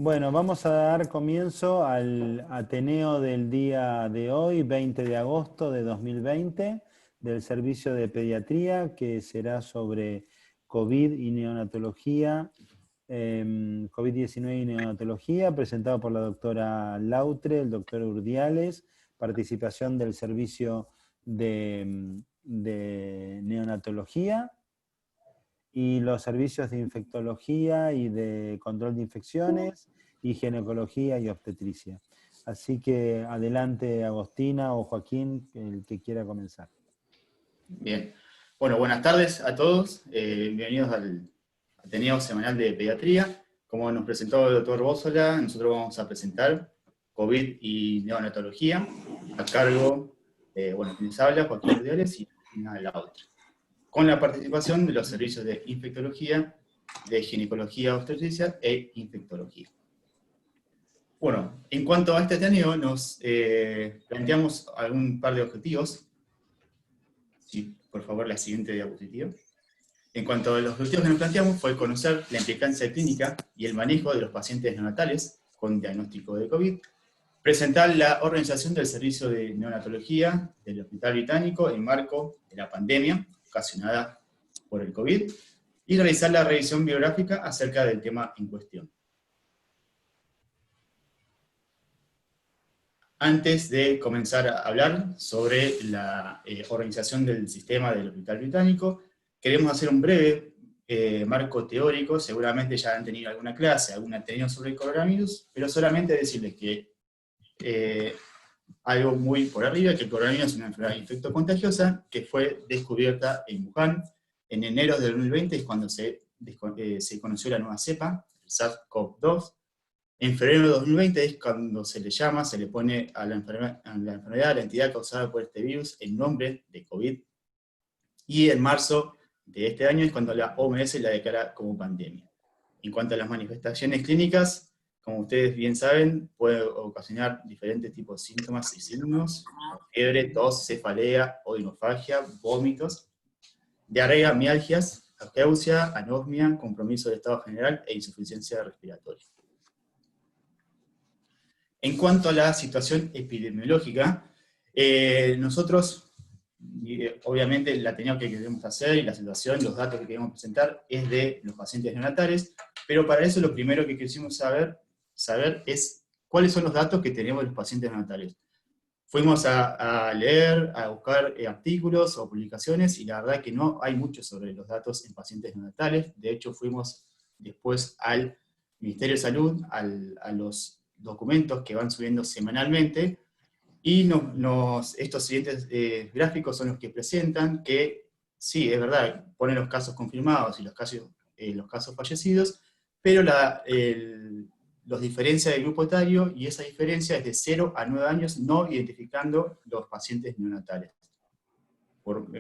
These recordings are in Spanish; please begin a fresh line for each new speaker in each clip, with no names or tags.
Bueno, vamos a dar comienzo al Ateneo del día de hoy, 20 de agosto de 2020, del Servicio de Pediatría, que será sobre COVID y neonatología, COVID-19 y neonatología, presentado por la doctora Lautre, el doctor Urdiales, participación del Servicio de Neonatología, y los servicios de infectología y de control de infecciones, y ginecología y obstetricia. Así que adelante Agostina o Joaquín, el que quiera comenzar.
Bien. Bueno, buenas tardes a todos. Bienvenidos al Ateneo Semanal de Pediatría. Como nos presentó el doctor Bósola, nosotros vamos a presentar COVID y neonatología a cargo de, quienes habla, Joaquín Urdiales y la otra, con la participación de los servicios de infectología, de ginecología, obstetricia e infectología. Bueno, en cuanto a este ateneo, nos planteamos algún par de objetivos. Sí, por favor, la siguiente diapositiva. En cuanto a los objetivos que nos planteamos, fue conocer la implicancia clínica y el manejo de los pacientes neonatales con diagnóstico de COVID, presentar la organización del servicio de neonatología del Hospital Británico en marco de la pandemia ocasionada por el COVID, y realizar la revisión biográfica acerca del tema en cuestión. Antes de comenzar a hablar sobre la organización del sistema del Hospital Británico, queremos hacer un breve marco teórico. Seguramente ya han tenido alguna clase, algún tenido sobre el coronavirus, pero solamente decirles que algo muy por arriba, que el coronavirus es una enfermedad infectocontagiosa que fue descubierta en Wuhan en enero del 2020, es cuando se conoció la nueva cepa, el SARS-CoV-2. En febrero de 2020 es cuando se le pone a la enfermedad, a la entidad causada por este virus, el nombre de COVID. Y en marzo de este año es cuando la OMS la declara como pandemia. En cuanto a las manifestaciones clínicas, como ustedes bien saben, puede ocasionar diferentes tipos de síntomas y signos: fiebre, tos, cefalea, odinofagia, vómitos, diarrea, mialgias, ageusia, anosmia, compromiso del estado general e insuficiencia respiratoria. En cuanto a la situación epidemiológica, nosotros, obviamente, el ateneo que queremos hacer y la situación, los datos que queremos presentar es de los pacientes neonatales, pero para eso lo primero que quisimos saber es cuáles son los datos que tenemos de los pacientes neonatales. Fuimos a leer, a buscar artículos o publicaciones, y la verdad que no hay mucho sobre los datos en pacientes neonatales. De hecho, fuimos después al Ministerio de Salud, a los documentos que van subiendo semanalmente, y estos siguientes gráficos son los que presentan que, sí, es verdad, ponen los casos confirmados y los casos fallecidos, pero los diferencia del grupo etario, y esa diferencia es de 0 a 9 años, no identificando los pacientes neonatales.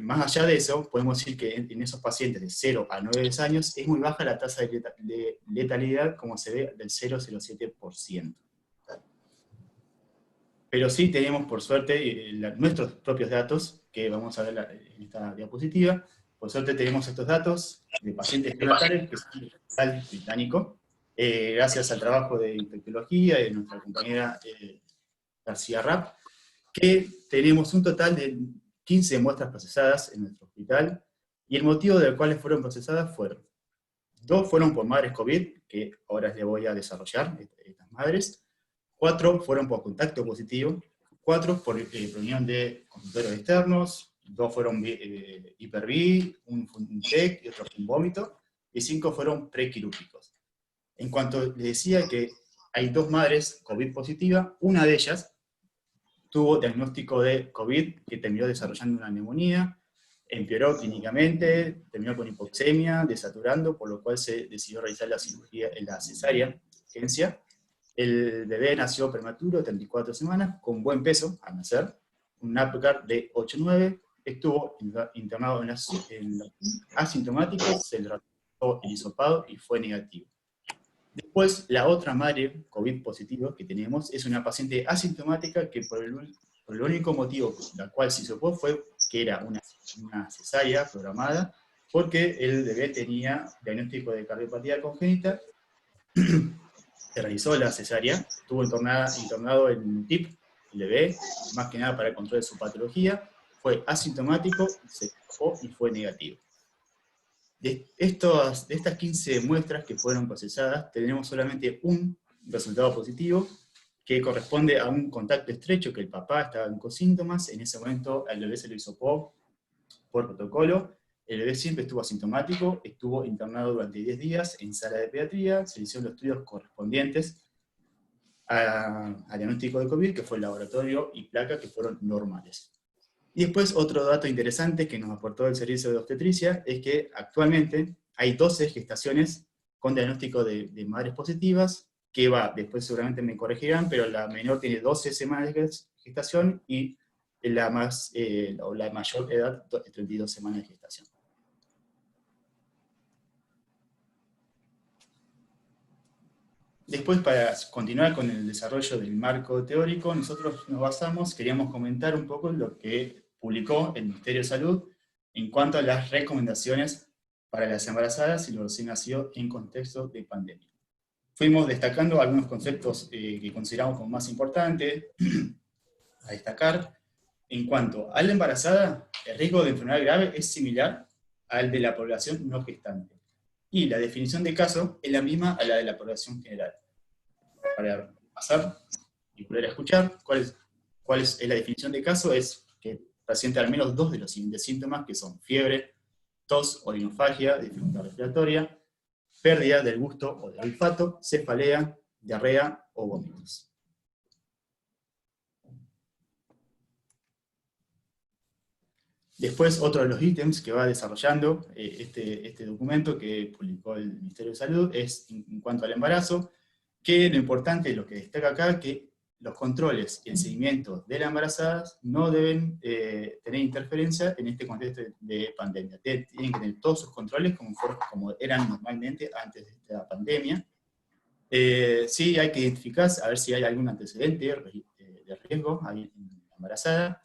Más allá de eso, podemos decir que en esos pacientes de 0 a 9 años es muy baja la tasa de letalidad, como se ve, del 0,07%. Pero sí tenemos, por suerte, nuestros propios datos, que vamos a ver en esta diapositiva. Por suerte tenemos estos datos de pacientes neonatales, que son del Hospital Británico, gracias al trabajo de infectología de nuestra compañera García Rapp, que tenemos un total de 15 muestras procesadas en nuestro hospital, y el motivo del cual fueron procesadas fueron: 2 fueron por madres COVID, que ahora les voy a desarrollar estas madres; 4 fueron por contacto positivo; 4 por reunión de consultorios externos; 2 fueron hiper-V, un TEC y otro un vómito; y 5 fueron prequirúrgicos. En cuanto les decía que hay 2 madres COVID positiva, una de ellas tuvo diagnóstico de COVID, que terminó desarrollando una neumonía, empeoró clínicamente, terminó con hipoxemia, desaturando, por lo cual se decidió realizar la cirugía en la cesárea, urgencia. El bebé nació prematuro, 34 semanas, con buen peso al nacer, un Apgar de 8,9, estuvo internado en asintomático, se le realizó el hisopado y fue negativo. Después, la otra madre COVID positivo que tenemos es una paciente asintomática que por el único motivo por el cual se hisopó fue que era una cesárea programada, porque el bebé tenía diagnóstico de cardiopatía congénita se realizó la cesárea, estuvo internado en TIP, el bebé, más que nada para el control de su patología, fue asintomático, se escapó y fue negativo. De estas 15 muestras que fueron procesadas, tenemos solamente un resultado positivo, que corresponde a un contacto estrecho, que el papá estaba con síntomas, en ese momento al bebé se lo hizo por protocolo, el bebé siempre estuvo asintomático, estuvo internado durante 10 días en sala de pediatría, se hicieron los estudios correspondientes al diagnóstico de COVID, que fue el laboratorio y placa, que fueron normales. Y después otro dato interesante que nos aportó el servicio de obstetricia, es que actualmente hay 12 gestaciones con diagnóstico de madres positivas, que va, después seguramente me corregirán, pero la menor tiene 12 semanas de gestación, y la mayor edad, 32 semanas de gestación. Después, para continuar con el desarrollo del marco teórico, nosotros queríamos comentar un poco lo que publicó el Ministerio de Salud en cuanto a las recomendaciones para las embarazadas y los recién nacidos en contexto de pandemia. Fuimos destacando algunos conceptos que consideramos como más importantes a destacar. En cuanto a la embarazada, el riesgo de enfermedad grave es similar al de la población no gestante. Y la definición de caso es la misma a la de la población general. Para pasar y volver a escuchar, ¿cuál es la definición de caso? Es que presenta al menos 2 de los siguientes síntomas, que son fiebre, tos o rinofagia, dificultad respiratoria, pérdida del gusto o del olfato, cefalea, diarrea o vómitos. Después, otro de los ítems que va desarrollando este documento que publicó el Ministerio de Salud es en cuanto al embarazo, que lo importante, lo que destaca acá, que los controles y el seguimiento de las embarazadas no deben tener interferencia en este contexto de pandemia. Tienen que tener todos sus controles como eran normalmente antes de esta pandemia. Sí hay que identificar, a ver si hay algún antecedente de riesgo ahí en la embarazada.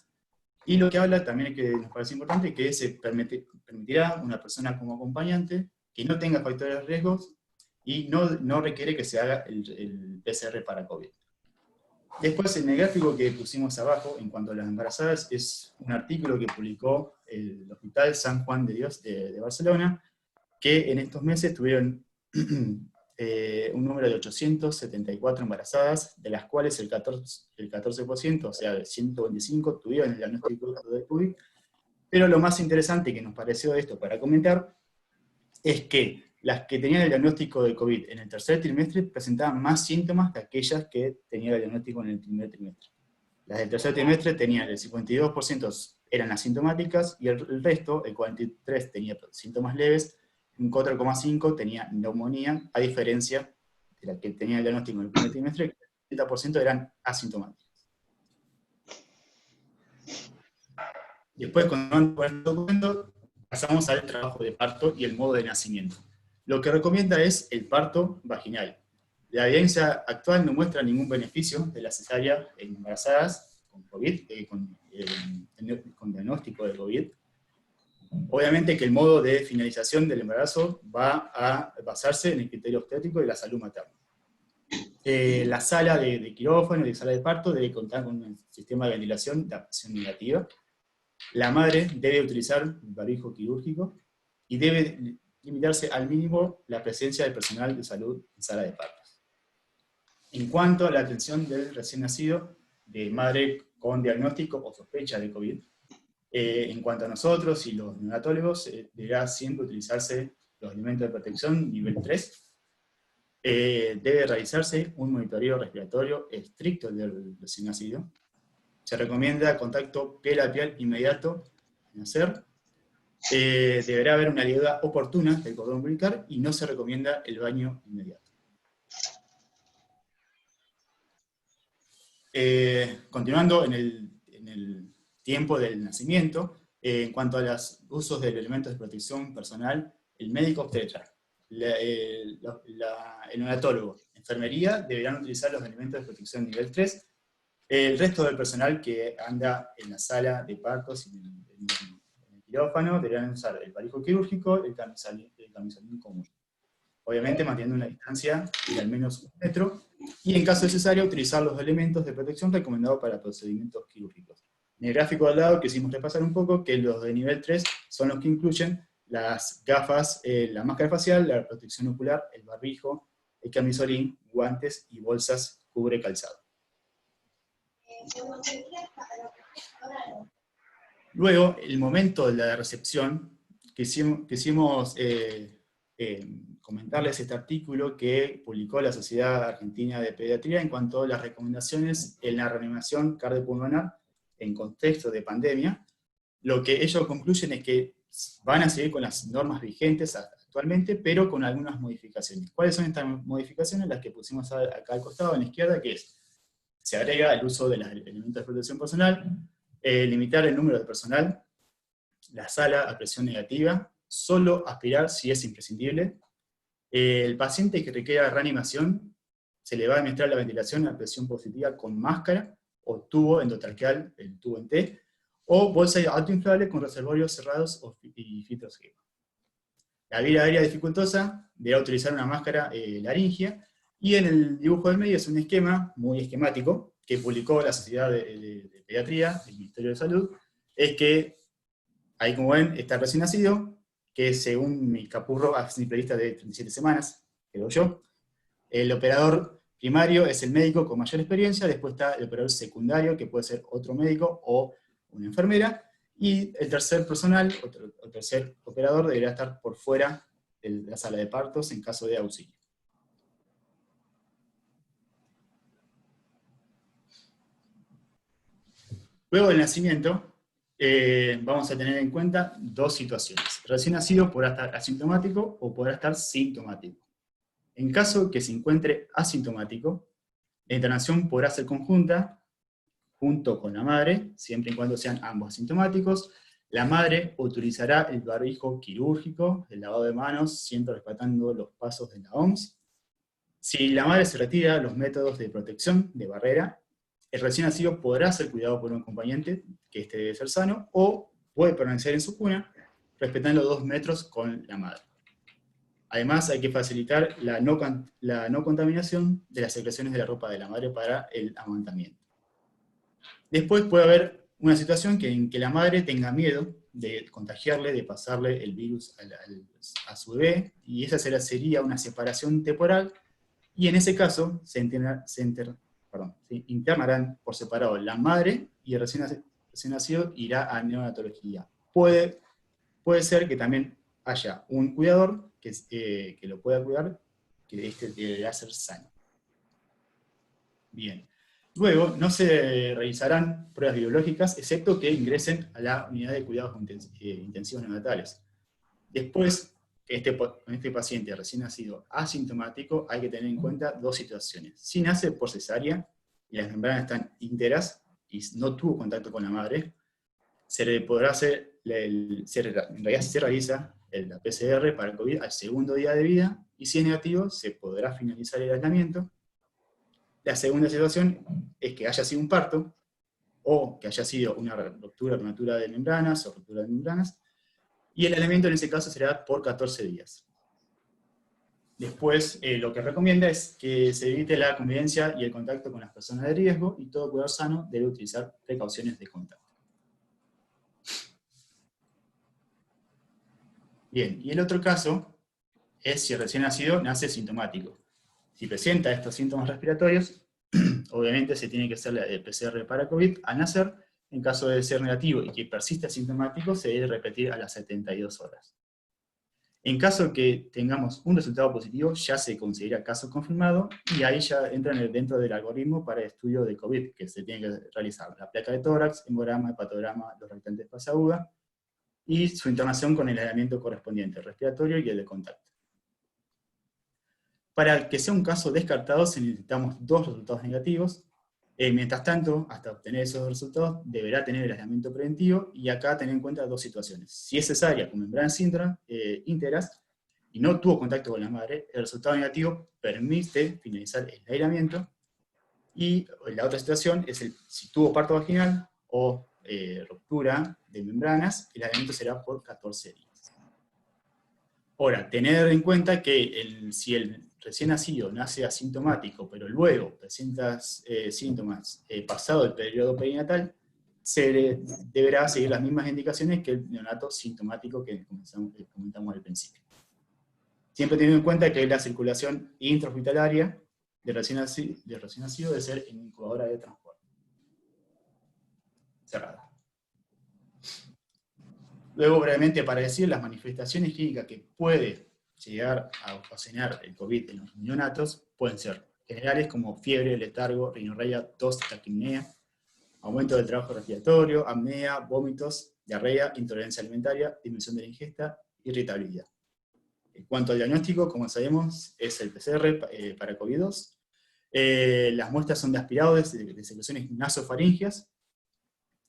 Y lo que habla también, que nos parece importante, que se permitirá una persona como acompañante que no tenga factores de riesgo y no requiere que se haga el PCR para COVID. Después, en el gráfico que pusimos abajo, en cuanto a las embarazadas, es un artículo que publicó el Hospital San Juan de Dios de Barcelona, que en estos meses tuvieron un número de 874 embarazadas, de las cuales el 14%, o sea, de 125, tuvieron el diagnóstico de COVID. Pero lo más interesante que nos pareció de esto para comentar es que las que tenían el diagnóstico de COVID en el tercer trimestre presentaban más síntomas que aquellas que tenían el diagnóstico en el primer trimestre. Las del tercer trimestre tenían el 52% eran asintomáticas, y el resto, el 43%, tenía síntomas leves, un 4,5% tenía neumonía, a diferencia de la que tenía el diagnóstico en el primer trimestre, que el 70% eran asintomáticas. Después, continuando con el documento, pasamos al trabajo de parto y el modo de nacimiento. Lo que recomienda es el parto vaginal. La evidencia actual no muestra ningún beneficio de la cesárea en embarazadas con COVID, con diagnóstico de COVID. Obviamente que el modo de finalización del embarazo va a basarse en el criterio obstétrico de la salud materna. La sala de quirófano y de sala de parto debe contar con un sistema de ventilación de presión negativa. La madre debe utilizar un barbijo quirúrgico y debe limitarse al mínimo la presencia de personal de salud en sala de partos. En cuanto a la atención del recién nacido, de madre con diagnóstico o sospecha de COVID, en cuanto a nosotros y los neonatólogos, deberá siempre utilizarse los elementos de protección nivel 3. Debe realizarse un monitoreo respiratorio estricto del recién nacido. Se recomienda contacto piel a piel inmediato al nacer. Deberá haber una ligadura oportuna del cordón umbilical y no se recomienda el baño inmediato. Continuando en el tiempo del nacimiento, en cuanto a los usos de elementos de protección personal, el médico obstetra, el neonatólogo, enfermería deberán utilizar los elementos de protección nivel 3. El resto del personal que anda en la sala de partos y en el quirófano deberán usar el barbijo quirúrgico, el camisolín común. obviamente manteniendo una distancia de al menos 1 metro, y en caso necesario utilizar los elementos de protección recomendados para procedimientos quirúrgicos. En el gráfico al lado quisimos repasar un poco que los de nivel 3 son los que incluyen las gafas, la máscara facial, la protección ocular, el barbijo, el camisolín, guantes y bolsas cubre calzado. Luego, el momento de la recepción, quisimos comentarles este artículo que publicó la Sociedad Argentina de Pediatría en cuanto a las recomendaciones en la reanimación cardiopulmonar en contexto de pandemia. Lo que ellos concluyen es que van a seguir con las normas vigentes actualmente, pero con algunas modificaciones. ¿Cuáles son estas modificaciones? Las que pusimos acá al costado, a la izquierda, que es, se agrega el uso de los elementos de protección personal, limitar el número de personal, la sala a presión negativa, solo aspirar si es imprescindible. El paciente que requiera reanimación, se le va a administrar la ventilación a presión positiva con máscara, o tubo endotraqueal, el tubo en T, o bolsa autoinflable con reservorios cerrados y filtros HEPA. La vida aérea dificultosa deberá utilizar una máscara laringea, y en el dibujo del medio es un esquema muy esquemático que publicó la Sociedad de Pediatría, el Ministerio de Salud, es que, ahí como ven, está recién nacido, que según mi capurro, a simple vista de 37 semanas, creo yo. El operador primario es el médico con mayor experiencia, después está el operador secundario, que puede ser otro médico o una enfermera, y el tercer personal, o tercer operador, deberá estar por fuera de la sala de partos en caso de auxilio. Luego del nacimiento, vamos a tener en cuenta dos situaciones. Recién nacido podrá estar asintomático o podrá estar sintomático. En caso que se encuentre asintomático, la internación podrá ser conjunta junto con la madre, siempre y cuando sean ambos asintomáticos. La madre utilizará el barbijo quirúrgico, el lavado de manos, siempre respetando los pasos de la OMS. Si la madre se retira, los métodos de protección, de barrera, el recién nacido podrá ser cuidado por un acompañante, que este debe ser sano, o puede permanecer en su cuna, respetando 2 metros con la madre. Además, hay que facilitar la no contaminación de las secreciones de la ropa de la madre para el amamantamiento. Después puede haber una situación en que la madre tenga miedo de contagiarle, de pasarle el virus a su bebé, y esa sería una separación temporal, y en ese caso se internarán por separado la madre, y el recién nacido irá a neonatología. Puede ser que también haya un cuidador que lo pueda cuidar, que este deberá ser sano. Bien. Luego, no se realizarán pruebas biológicas, excepto que ingresen a la unidad de cuidados intensivos neonatales. Después, con este paciente recién nacido asintomático, hay que tener en cuenta dos situaciones. Si nace por cesárea, y las membranas están íntegras, y no tuvo contacto con la madre, se le podrá hacer, en realidad se realiza la PCR para el COVID al segundo día de vida, y si es negativo, se podrá finalizar el aislamiento. La segunda situación es que haya sido un parto, o que haya sido una ruptura prematura de membranas, o ruptura de membranas, y el aislamiento en ese caso será por 14 días. Después, lo que recomienda es que se evite la convivencia y el contacto con las personas de riesgo, y todo cuidador sano debe utilizar precauciones de contacto. Bien, y el otro caso es si el recién nacido nace sintomático. Si presenta estos síntomas respiratorios, obviamente se tiene que hacer el PCR para COVID al nacer. En caso de ser negativo y que persista asintomático, se debe repetir a las 72 horas. En caso que tengamos un resultado positivo, ya se considera caso confirmado, y ahí ya entran dentro del algoritmo para el estudio de COVID, que se tiene que realizar la placa de tórax, hemograma, hepatograma, los reactantes de fase aguda, y su internación con el aislamiento correspondiente, el respiratorio y el de contacto. Para que sea un caso descartado, necesitamos 2 resultados negativos. Mientras tanto, hasta obtener esos resultados, deberá tener el aislamiento preventivo, y acá tener en cuenta 2 situaciones. Si es cesárea con membranas íntegras, y no tuvo contacto con la madre, el resultado negativo permite finalizar el aislamiento, y la otra situación es si tuvo parto vaginal o ruptura de membranas, el aislamiento será por 14 días. Ahora, tener en cuenta que si el recién nacido nace asintomático, pero luego presenta síntomas pasado el periodo perinatal, deberá seguir las mismas indicaciones que el neonato sintomático que comentamos al principio. Siempre teniendo en cuenta que la circulación intrahospitalaria de recién nacido debe ser en incubadora de transporte cerrada. Luego, brevemente, para decir las manifestaciones clínicas que puede llegar a ocasionar el COVID en los neonatos, pueden ser generales como fiebre, letargo, rinorrea, tos, taquipnea, aumento del trabajo respiratorio, apnea, vómitos, diarrea, intolerancia alimentaria, disminución de la ingesta, irritabilidad. En cuanto al diagnóstico, como sabemos, es el PCR para COVID-2. Las muestras son de aspirados de secreciones nasofaringeas,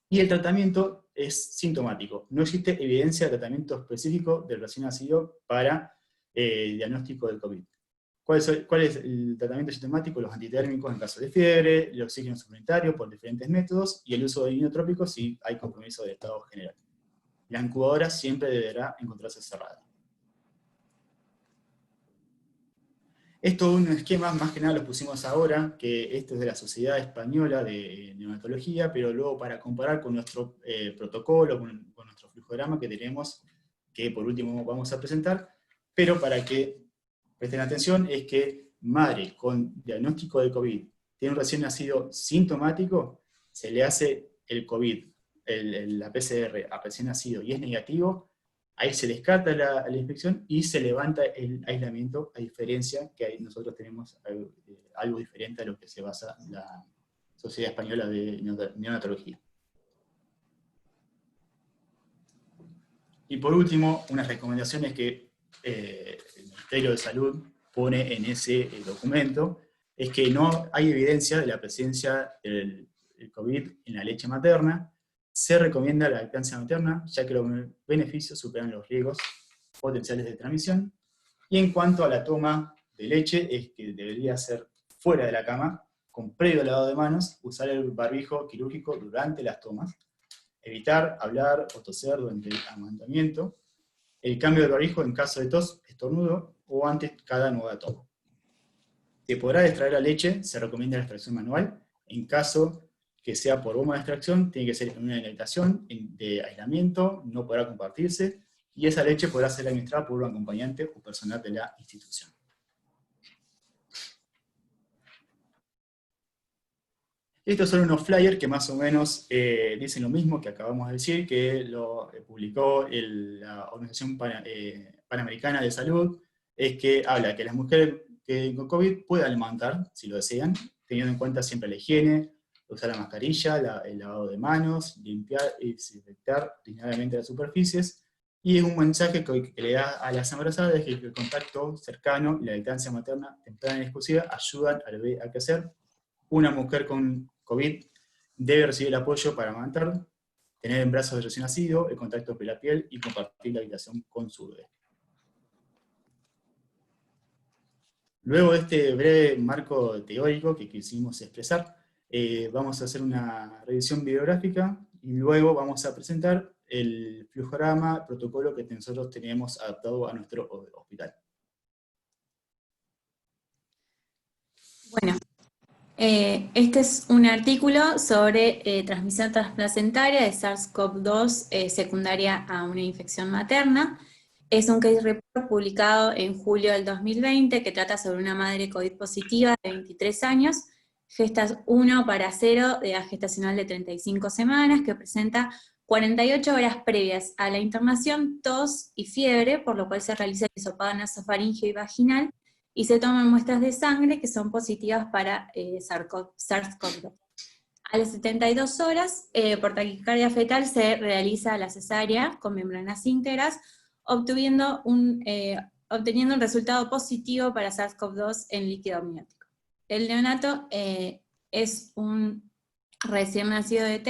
y el tratamiento es sintomático. No existe evidencia de tratamiento específico del recién nacido para diagnóstico del COVID. ¿Cuál es el tratamiento sintomático? Los antitérmicos en caso de fiebre, el oxígeno suplementario por diferentes métodos, y el uso de inotrópicos si hay compromiso de estado general. La incubadora siempre deberá encontrarse cerrada. Esto es un esquema, más que nada lo pusimos ahora, que esto es de la Sociedad Española de Neonatología, pero luego para comparar con nuestro protocolo, con nuestro flujograma que tenemos, que por último vamos a presentar, pero para que presten atención, es que madre con diagnóstico de COVID tiene un recién nacido sintomático, se le hace el COVID, la PCR a recién nacido y es negativo, ahí se descarta la infección y se levanta el aislamiento, a diferencia que ahí nosotros tenemos algo diferente a lo que se basa la Sociedad Española de Neonatología. Y por último, unas recomendaciones que el Ministerio de Salud pone en ese documento, es que no hay evidencia de la presencia del COVID en la leche materna. Se recomienda la lactancia materna, ya que los beneficios superan los riesgos potenciales de transmisión. Y en cuanto a la toma de leche, es que debería ser fuera de la cama, con previo lavado de manos, usar el barbijo quirúrgico durante las tomas, evitar hablar o toser durante el amamantamiento, el cambio de barbijo en caso de tos, estornudo o antes cada nueva toma. Se podrá extraer la leche, se recomienda la extracción manual. En caso que sea por bomba de extracción, tiene que ser en una habitación de aislamiento, no podrá compartirse, y esa leche podrá ser administrada por un acompañante o personal de la institución. Estos son unos flyers que más o menos dicen lo mismo que acabamos de decir, que lo publicó la Organización Panamericana de Salud, es que habla que las mujeres con COVID puedan amamantar, si lo desean, teniendo en cuenta siempre la higiene, usar la mascarilla, el lavado de manos, limpiar y desinfectar diariamente las superficies, y es un mensaje que le da a las embarazadas de que el contacto cercano y la lactancia materna temprana y exclusiva ayudan al bebé a crecer. Una mujer con COVID debe recibir el apoyo para amamantar, tener en brazos de recién nacido, el contacto con la piel y compartir la habitación con su bebé. Luego de este breve marco teórico que quisimos expresar, vamos a hacer una revisión bibliográfica y luego vamos a presentar el flujograma, protocolo que nosotros tenemos adaptado a nuestro hospital.
Bueno, este es un artículo sobre transmisión transplacentaria de SARS-CoV-2 secundaria a una infección materna. Es un case report publicado en julio del 2020 que trata sobre una madre COVID positiva de 23 años, gestas 1 para 0 de edad gestacional de 35 semanas, que presenta 48 horas previas a la internación, tos y fiebre, por lo cual se realiza el hisopado nasofaríngeo y vaginal, y se toman muestras de sangre que son positivas para SARS-CoV-2. A las 72 horas, por taquicardia fetal, se realiza la cesárea con membranas íntegras, obteniendo un resultado positivo para SARS-CoV-2 en líquido amniótico. El neonato es un recién nacido de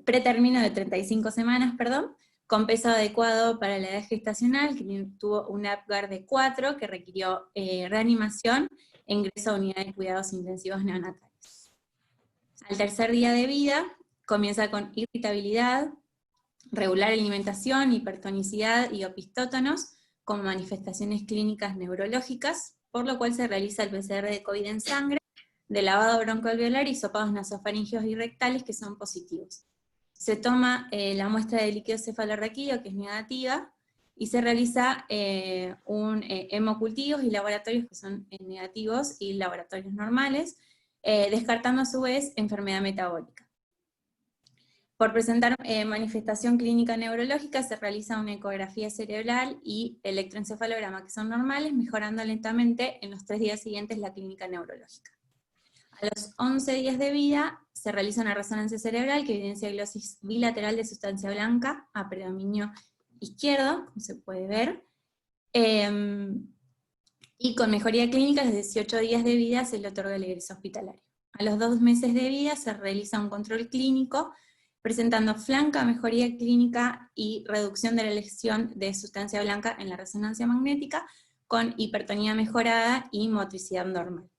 pretérmino de 35 semanas, con peso adecuado para la edad gestacional, que tuvo un APGAR de 4, que requirió reanimación e ingreso a unidad de cuidados intensivos neonatales. Al tercer día de vida, comienza con irritabilidad, regular alimentación, hipertonicidad y opistótonos como manifestaciones clínicas neurológicas, por lo cual se realiza el PCR de COVID en sangre, de lavado broncoalveolar y hisopados nasofaringeos y rectales que son positivos. Se toma la muestra de líquido cefalorraquídeo, que es negativa, y se realiza un hemocultivos y laboratorios que son negativos y laboratorios normales, descartando a su vez enfermedad metabólica. Por presentar manifestación clínica neurológica se realiza una ecografía cerebral y electroencefalograma, que son normales, mejorando lentamente en los 3 días siguientes la clínica neurológica. A los 11 días de vida se realiza una resonancia cerebral que evidencia glosis bilateral de sustancia blanca a predominio izquierdo, como se puede ver, y con mejoría clínica a los 18 días de vida se le otorga el egreso hospitalario. A los 2 meses de vida se realiza un control clínico presentando franca mejoría clínica y reducción de la lesión de sustancia blanca en la resonancia magnética, con hipertonía mejorada y motricidad normal.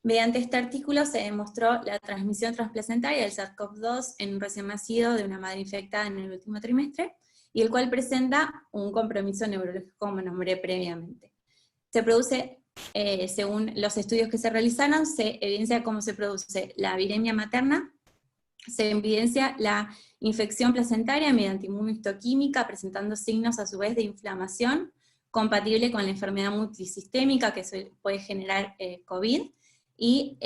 Mediante este artículo se demostró la transmisión transplacentaria del SARS-CoV-2 en un recién nacido de una madre infectada en el último trimestre, y el cual presenta un compromiso neurológico, como nombré previamente. Se produce, según los estudios que se realizaron, se evidencia cómo se produce la viremia materna, se evidencia la infección placentaria mediante inmunohistoquímica, presentando signos a su vez de inflamación, compatible con la enfermedad multisistémica que puede generar COVID, y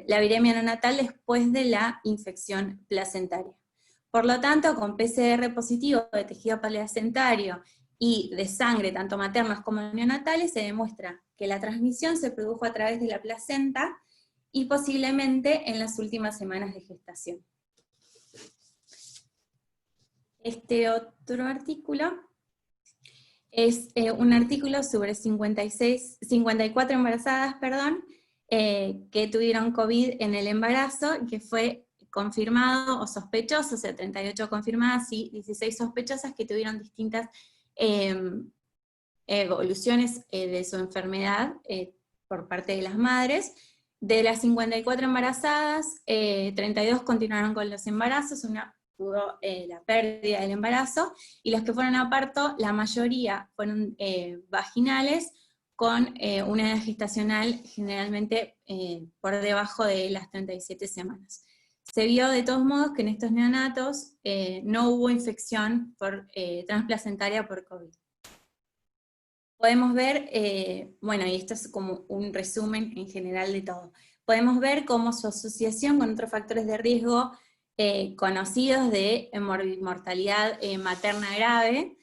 la viremia neonatal después de la infección placentaria. Por lo tanto, con PCR positivo de tejido placentario y de sangre, tanto maternas como neonatales, se demuestra que la transmisión se produjo a través de la placenta y posiblemente en las últimas semanas de gestación. Este otro artículo es un artículo sobre 54 embarazadas, que tuvieron COVID en el embarazo, que fue confirmado o sospechoso, o sea, 38 confirmadas y 16 sospechosas que tuvieron distintas evoluciones de su enfermedad por parte de las madres. De las 54 embarazadas, 32 continuaron con los embarazos, una tuvo la pérdida del embarazo, y los que fueron a parto, la mayoría fueron vaginales, con una edad gestacional generalmente por debajo de las 37 semanas. Se vio de todos modos que en estos neonatos no hubo infección transplacentaria por COVID. Podemos ver, bueno, y esto es como un resumen en general de todo, podemos ver cómo su asociación con otros factores de riesgo conocidos de mortalidad materna grave,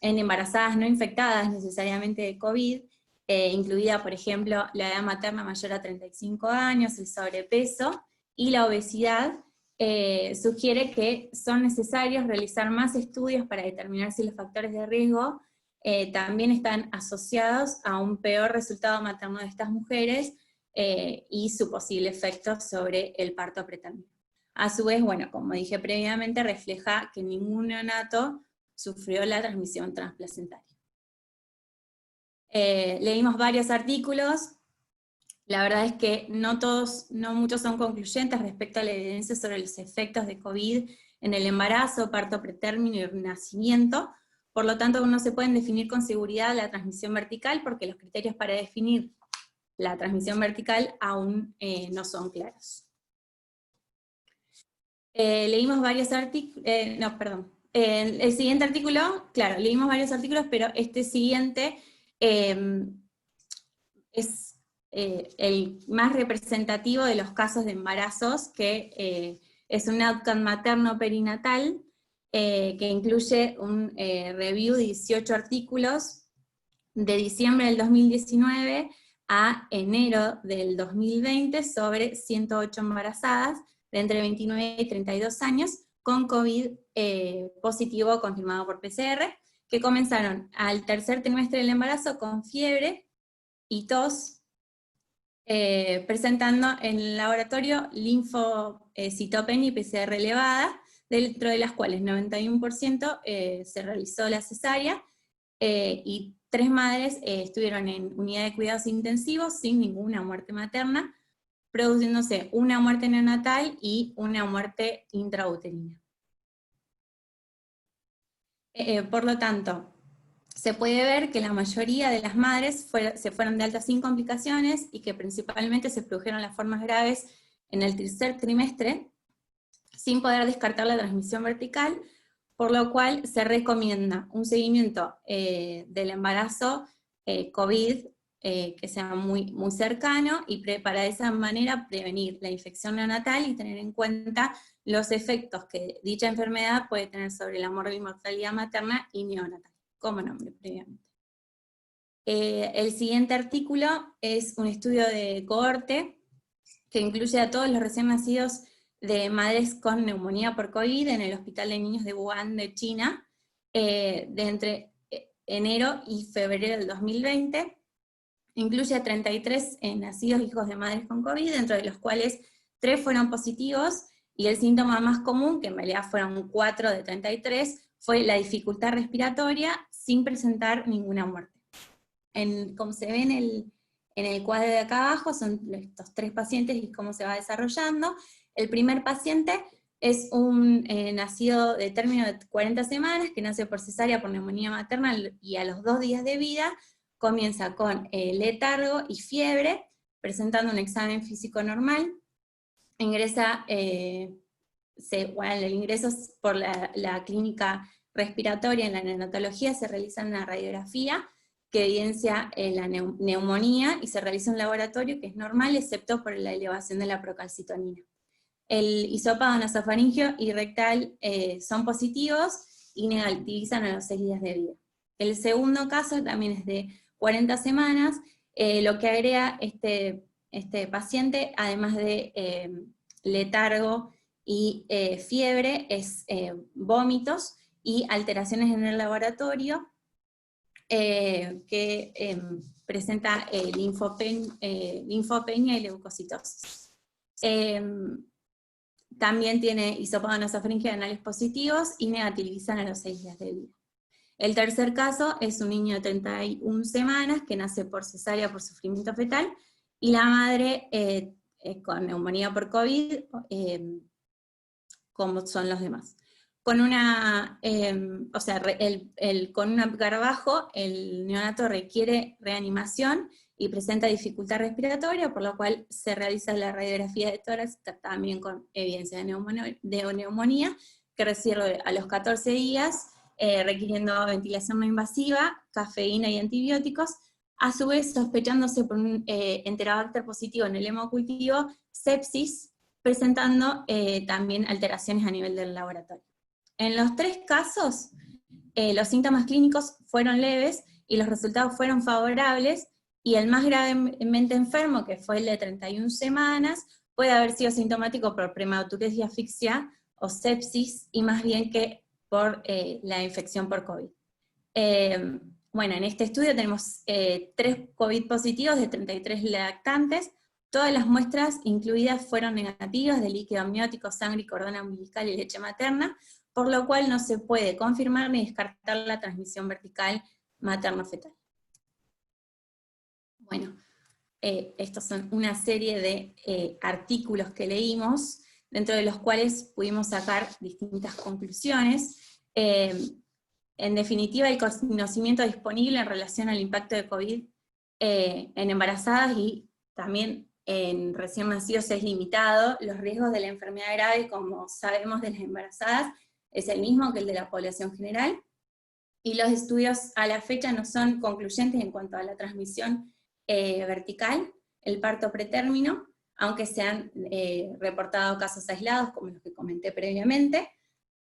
en embarazadas no infectadas necesariamente de COVID, incluida, por ejemplo, la edad materna mayor a 35 años, el sobrepeso y la obesidad, sugiere que son necesarios realizar más estudios para determinar si los factores de riesgo también están asociados a un peor resultado materno de estas mujeres y su posible efecto sobre el parto pretérmino. A su vez, bueno, como dije previamente, refleja que ningún neonato sufrió la transmisión transplacentaria. Leímos varios artículos, la verdad es que no muchos son concluyentes respecto a la evidencia sobre los efectos de COVID en el embarazo, parto pretérmino y nacimiento, por lo tanto no se pueden definir con seguridad la transmisión vertical, porque los criterios para definir la transmisión vertical aún no son claros. Leímos varios artículos, el siguiente artículo, claro, leímos varios artículos, pero este siguiente es el más representativo de los casos de embarazos, que es un outcome materno perinatal, que incluye un review de 18 artículos de diciembre del 2019 a enero del 2020 sobre 108 embarazadas de entre 29 y 32 años con COVID positivo confirmado por PCR, que comenzaron al tercer trimestre del embarazo con fiebre y tos, presentando en el laboratorio linfocitopenia y PCR elevada, dentro de las cuales 91% se realizó la cesárea, y 3 madres estuvieron en unidad de cuidados intensivos sin ninguna muerte materna, produciéndose una muerte neonatal y una muerte intrauterina. Por lo tanto, se puede ver que la mayoría de las madres se fueron de alta sin complicaciones y que principalmente se produjeron las formas graves en el tercer trimestre, sin poder descartar la transmisión vertical, por lo cual se recomienda un seguimiento del embarazo COVID que sea muy, muy cercano, y para de esa manera prevenir la infección neonatal y tener en cuenta los efectos que dicha enfermedad puede tener sobre la mortalidad materna y neonatal, como nombré previamente. El siguiente artículo es un estudio de cohorte que incluye a todos los recién nacidos de madres con neumonía por COVID en el Hospital de Niños de Wuhan de China, de entre enero y febrero del 2020. Incluye a 33 nacidos hijos de madres con COVID, dentro de los cuales 3 fueron positivos, y el síntoma más común, que en realidad fueron 4 de 33, fue la dificultad respiratoria sin presentar ninguna muerte. Como se ve en el cuadro de acá abajo, son estos 3 pacientes y cómo se va desarrollando. El primer paciente es un nacido de término de 40 semanas, que nace por cesárea por neumonía materna, y a los 2 días de vida comienza con letargo y fiebre, presentando un examen físico normal. Ingresa, el ingreso por la clínica respiratoria en la neonatología, se realiza una radiografía que evidencia la neumonía, y se realiza un laboratorio que es normal, excepto por la elevación de la procalcitonina. El hisopado nasofaríngeo y rectal son positivos y negativizan a los 6 días de vida. El segundo caso también es de 40 semanas, lo que agrega este paciente, además de letargo y fiebre, es vómitos y alteraciones en el laboratorio, que presenta linfopenia y leucocitosis. También tiene hisopado nasofaríngeo de anales positivos y negativizan a los 6 días de vida. El tercer caso es un niño de 31 semanas que nace por cesárea por sufrimiento fetal, y la madre con neumonía por COVID, como son los demás. Con con un gargajo, el neonato requiere reanimación y presenta dificultad respiratoria, por lo cual se realiza la radiografía de tórax, también con evidencia de neumonía, que recibe a los 14 días, requiriendo ventilación no invasiva, cafeína y antibióticos, a su vez sospechándose por un Enterobacter positivo en el hemocultivo, sepsis, presentando también alteraciones a nivel del laboratorio. En los 3 casos, los síntomas clínicos fueron leves y los resultados fueron favorables, y el más gravemente enfermo, que fue el de 31 semanas, puede haber sido sintomático por prematurez y asfixia o sepsis, y más bien que por la infección por COVID. Bueno, en este estudio tenemos 3 COVID positivos de 33 lactantes. Todas las muestras incluidas fueron negativas de líquido amniótico, sangre y cordón umbilical y leche materna, por lo cual no se puede confirmar ni descartar la transmisión vertical materno-fetal. Bueno, estos son una serie de artículos que leímos, dentro de los cuales pudimos sacar distintas conclusiones. En definitiva, el conocimiento disponible en relación al impacto de COVID en embarazadas y también en recién nacidos es limitado. Los riesgos de la enfermedad grave, como sabemos, de las embarazadas, es el mismo que el de la población general, y los estudios a la fecha no son concluyentes en cuanto a la transmisión vertical, el parto pretérmino, aunque se han reportado casos aislados, como los que comenté previamente.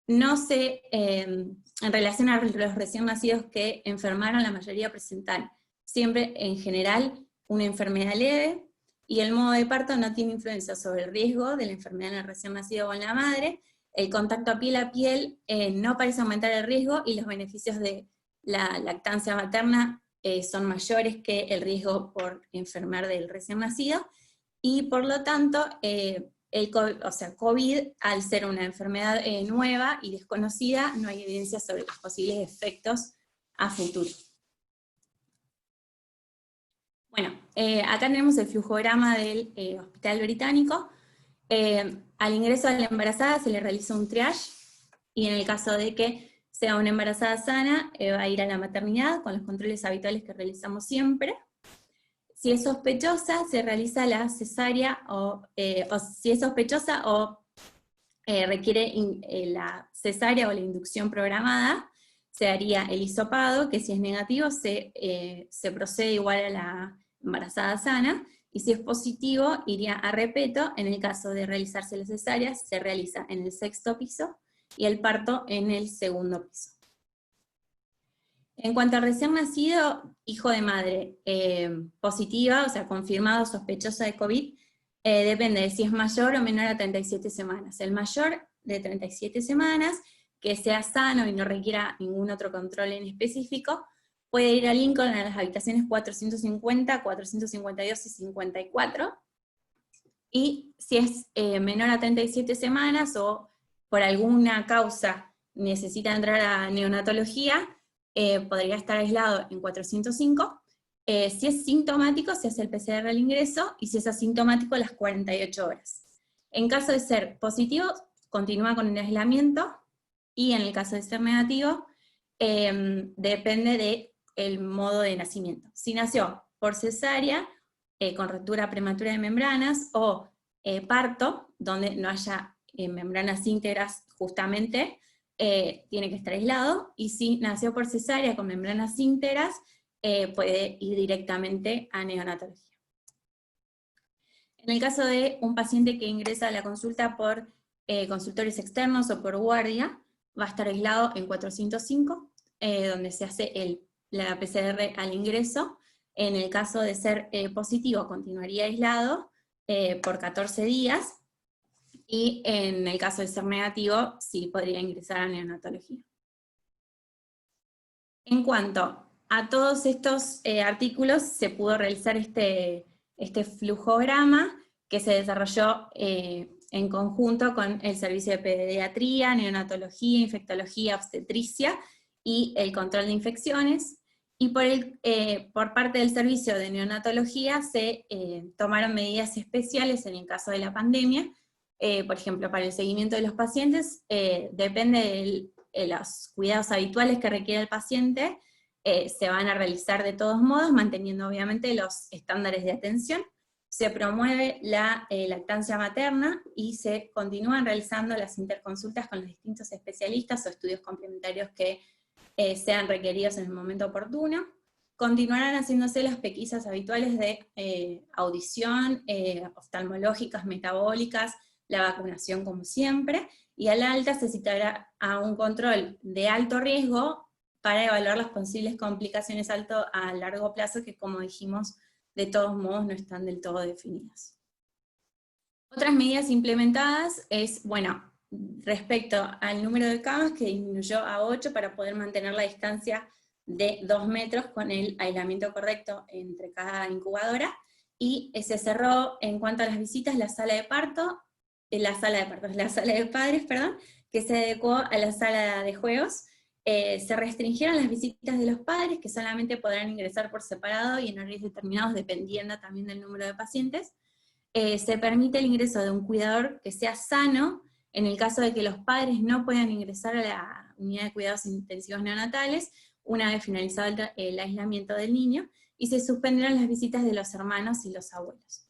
No se, en relación a los recién nacidos que enfermaron, la mayoría presentan siempre, en general, una enfermedad leve, y el modo de parto no tiene influencia sobre el riesgo de la enfermedad en el recién nacido o en la madre. El contacto a piel no parece aumentar el riesgo, y los beneficios de la lactancia materna son mayores que el riesgo por enfermar del recién nacido, y por lo tanto, COVID, al ser una enfermedad nueva y desconocida, no hay evidencia sobre los posibles efectos a futuro. Bueno, acá tenemos el flujograma del Hospital Británico. Al ingreso de la embarazada se le realiza un triage, y en el caso de que sea una embarazada sana, va a ir a la maternidad con los controles habituales que realizamos siempre. Si es sospechosa, se realiza la cesárea, o si es sospechosa o requiere la cesárea o la inducción programada, se haría el hisopado, que si es negativo se procede igual a la embarazada sana, y si es positivo iría a repeto. En el caso de realizarse la cesárea, se realiza en el 6º piso, y el parto en el 2º piso. En cuanto al recién nacido, hijo de madre positiva, o sea, confirmado, sospechosa de COVID, depende de si es mayor o menor a 37 semanas. El mayor de 37 semanas, que sea sano y no requiera ningún otro control en específico, puede ir a Lincoln a las habitaciones 450, 452 y 54, y si es menor a 37 semanas o por alguna causa necesita entrar a neonatología, podría estar aislado en 405, si es sintomático se hace el PCR al ingreso, y si es asintomático las 48 horas. En caso de ser positivo, continúa con el aislamiento, y en el caso de ser negativo, depende del modo de nacimiento. Si nació por cesárea, con ruptura prematura de membranas, o parto, donde no haya membranas íntegras justamente, tiene que estar aislado, y si nació por cesárea con membranas íntegras, puede ir directamente a neonatología. En el caso de un paciente que ingresa a la consulta por consultorios externos o por guardia, va a estar aislado en 405, donde se hace la PCR al ingreso. En el caso de ser positivo, continuaría aislado por 14 días, y en el caso de ser negativo, sí podría ingresar a neonatología. En cuanto a todos estos artículos, se pudo realizar este flujograma que se desarrolló en conjunto con el servicio de pediatría, neonatología, infectología, obstetricia y el control de infecciones. Y por parte del servicio de neonatología se tomaron medidas especiales en el caso de la pandemia. Por ejemplo, para el seguimiento de los pacientes, depende de los cuidados habituales que requiere el paciente, se van a realizar de todos modos, manteniendo obviamente los estándares de atención. Se promueve la lactancia materna, y se continúan realizando las interconsultas con los distintos especialistas o estudios complementarios que sean requeridos en el momento oportuno. Continuarán haciéndose las pesquisas habituales de audición, oftalmológicas, metabólicas, la vacunación como siempre, y a la alta se citará a un control de alto riesgo para evaluar las posibles complicaciones a largo plazo, que como dijimos, de todos modos no están del todo definidas. Otras medidas implementadas es, bueno, respecto al número de camas, que disminuyó a 8 para poder mantener la distancia de 2 metros con el aislamiento correcto entre cada incubadora, y se cerró en cuanto a las visitas la sala de padres, que se adecuó a la sala de juegos. Se restringieron las visitas de los padres, que solamente podrán ingresar por separado y en horarios determinados, dependiendo también del número de pacientes. Se permite el ingreso de un cuidador que sea sano, en el caso de que los padres no puedan ingresar a la unidad de cuidados intensivos neonatales, una vez finalizado el aislamiento del niño, y se suspendieron las visitas de los hermanos y los abuelos.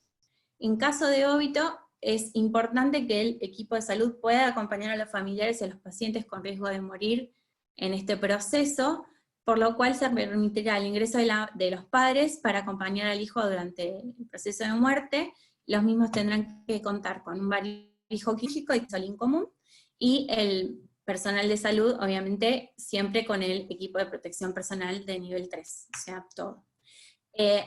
En caso de óbito, es importante que el equipo de salud pueda acompañar a los familiares y a los pacientes con riesgo de morir en este proceso, por lo cual se permitirá el ingreso de los padres para acompañar al hijo durante el proceso de muerte. Los mismos tendrán que contar con un barbijo quirúrgico y salín común, y el personal de salud, obviamente, siempre con el equipo de protección personal de nivel 3, o sea, todo.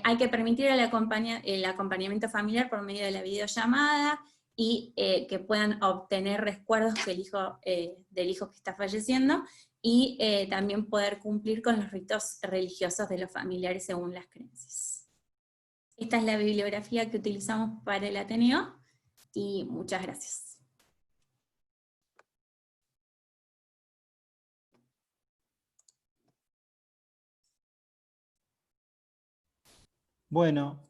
Hay que permitir el acompañamiento familiar por medio de la videollamada, y que puedan obtener recuerdos del hijo que está falleciendo, y también poder cumplir con los ritos religiosos de los familiares según las creencias. Esta es la bibliografía que utilizamos para el Ateneo, y muchas gracias.
Bueno,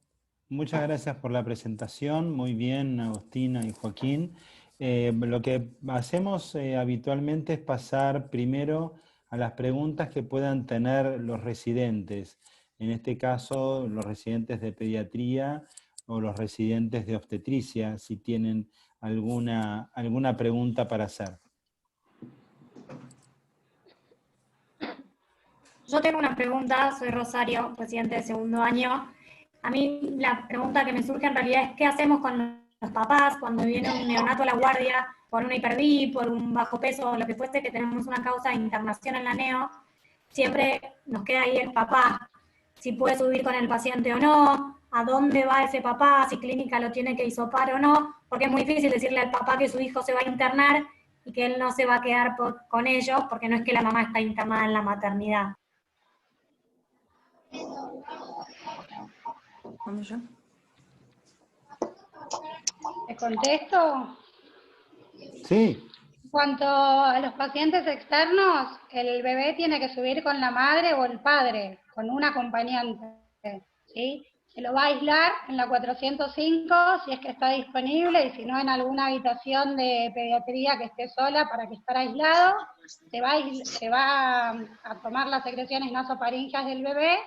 muchas gracias por la presentación, muy bien Agustina y Joaquín. Lo que hacemos habitualmente es pasar primero a las preguntas que puedan tener los residentes, en este caso los residentes de pediatría o los residentes de obstetricia, si tienen alguna pregunta para hacer.
Yo tengo una pregunta, soy Rosario, residente de segundo año. A mí la pregunta que me surge en realidad es ¿qué hacemos con los papás cuando viene un neonato a la guardia por una hiperví, por un bajo peso o lo que fuese, que tenemos una causa de internación en la neo? Siempre nos queda ahí el papá, si puede subir con el paciente o no, a dónde va ese papá, si clínica lo tiene que hisopar o no, porque es muy difícil decirle al papá que su hijo se va a internar y que él no se va a quedar con ellos, porque no es que la mamá está internada en la maternidad.
¿Vamos yo?
¿Te contesto?
Sí.
En cuanto a los pacientes externos, el bebé tiene que subir con la madre o el padre, con un acompañante, ¿sí? Se lo va a aislar en la 405 si es que está disponible, y si no en alguna habitación de pediatría que esté sola para que esté aislado. Se va a tomar las secreciones nasofaringeas del bebé,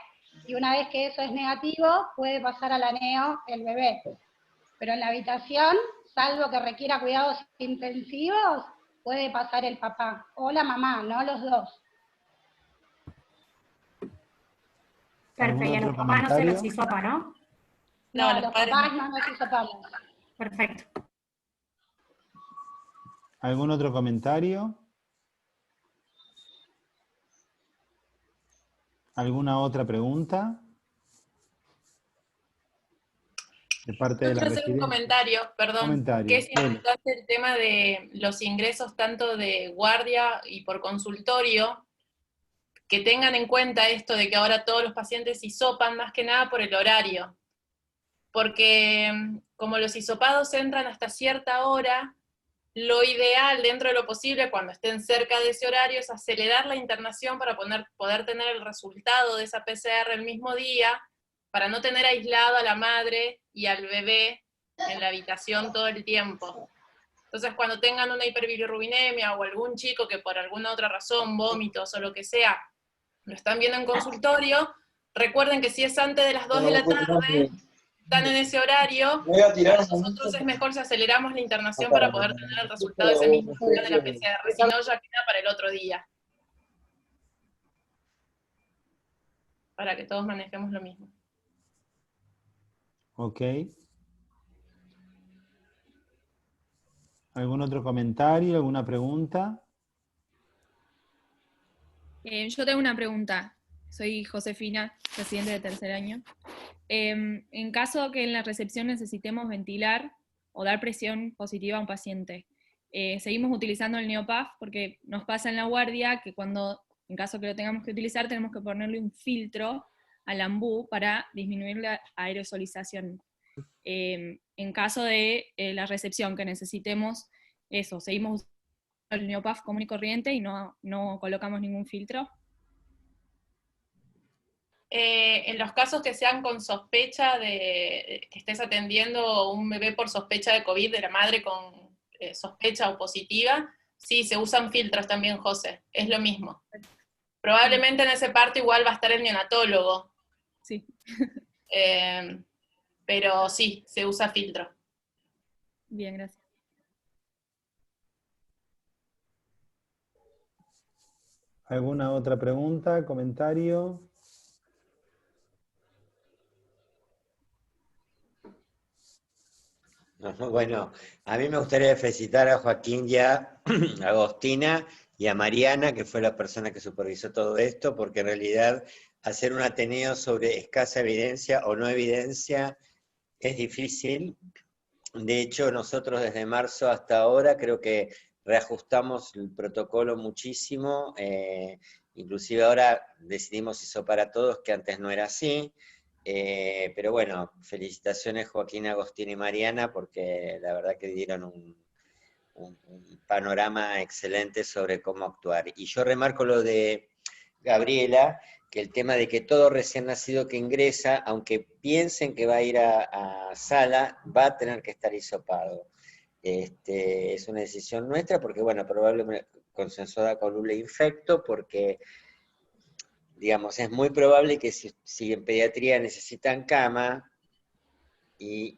y una vez que eso es negativo, puede pasar a la neo el bebé. Pero en la habitación, salvo que requiera cuidados intensivos, puede pasar el papá o la mamá, no los dos.
Perfecto, y a los papás no se los hisopa, ¿no?
No, a los papás no nos hisopamos.
Perfecto.
¿Algún otro comentario? ¿Alguna otra pregunta? De parte de la
Quiero hacer un
residencia.
comentario, perdón,
Comentario,
que es
bueno.
importante el tema de los ingresos tanto de guardia y por consultorio, que tengan en cuenta esto de que ahora todos los pacientes hisopan más que nada por el horario, porque como los hisopados entran hasta cierta hora, lo ideal dentro de lo posible cuando estén cerca de ese horario es acelerar la internación para poder tener el resultado de esa PCR el mismo día, para no tener aislado a la madre y al bebé en la habitación todo el tiempo. Entonces, cuando tengan una hiperbilirrubinemia o algún chico que por alguna otra razón, vómitos o lo que sea, lo están viendo en consultorio, recuerden que si es antes de las 2 de la tarde, están en ese horario, para nosotros es mejor si aceleramos la internación para poder tener el resultado ese mismo día de la PCR, si no ya queda para el otro día. Para que todos manejemos lo mismo.
Ok. ¿Algún otro comentario, alguna pregunta?
Yo tengo una pregunta. Soy Josefina, residente de tercer año. En caso que en la recepción necesitemos ventilar o dar presión positiva a un paciente, seguimos utilizando el Neopaf porque nos pasa en la guardia que cuando, en caso que lo tengamos que utilizar, tenemos que ponerle un filtro al AMBU para disminuir la aerosolización. En caso de la recepción que necesitemos eso, seguimos usando el Neopaf común y corriente y no colocamos ningún filtro.
En los casos que sean con sospecha de que estés atendiendo un bebé por sospecha de COVID, de la madre con sospecha o positiva, sí, se usan filtros también, José, es lo mismo. Probablemente en ese parto igual va a estar el neonatólogo.
Sí.
Pero sí, se usa filtro.
Bien, gracias.
¿Alguna otra pregunta, comentario?
No, bueno, a mí me gustaría felicitar a Joaquín y a Agostina y a Mariana, que fue la persona que supervisó todo esto, porque en realidad hacer un Ateneo sobre escasa evidencia o no evidencia es difícil. De hecho, nosotros desde marzo hasta ahora creo que reajustamos el protocolo muchísimo, inclusive ahora decidimos hisopar a todos, que antes no era así. Pero bueno, felicitaciones Joaquín, Agostín y Mariana, porque la verdad que dieron un panorama excelente sobre cómo actuar. Y yo remarco lo de Gabriela, que el tema de que todo recién nacido que ingresa, aunque piensen que va a ir a sala, va a tener que estar hisopado. Es una decisión nuestra porque, bueno, probablemente consensuada con un infecto, porque, digamos, es muy probable que si en pediatría necesitan cama y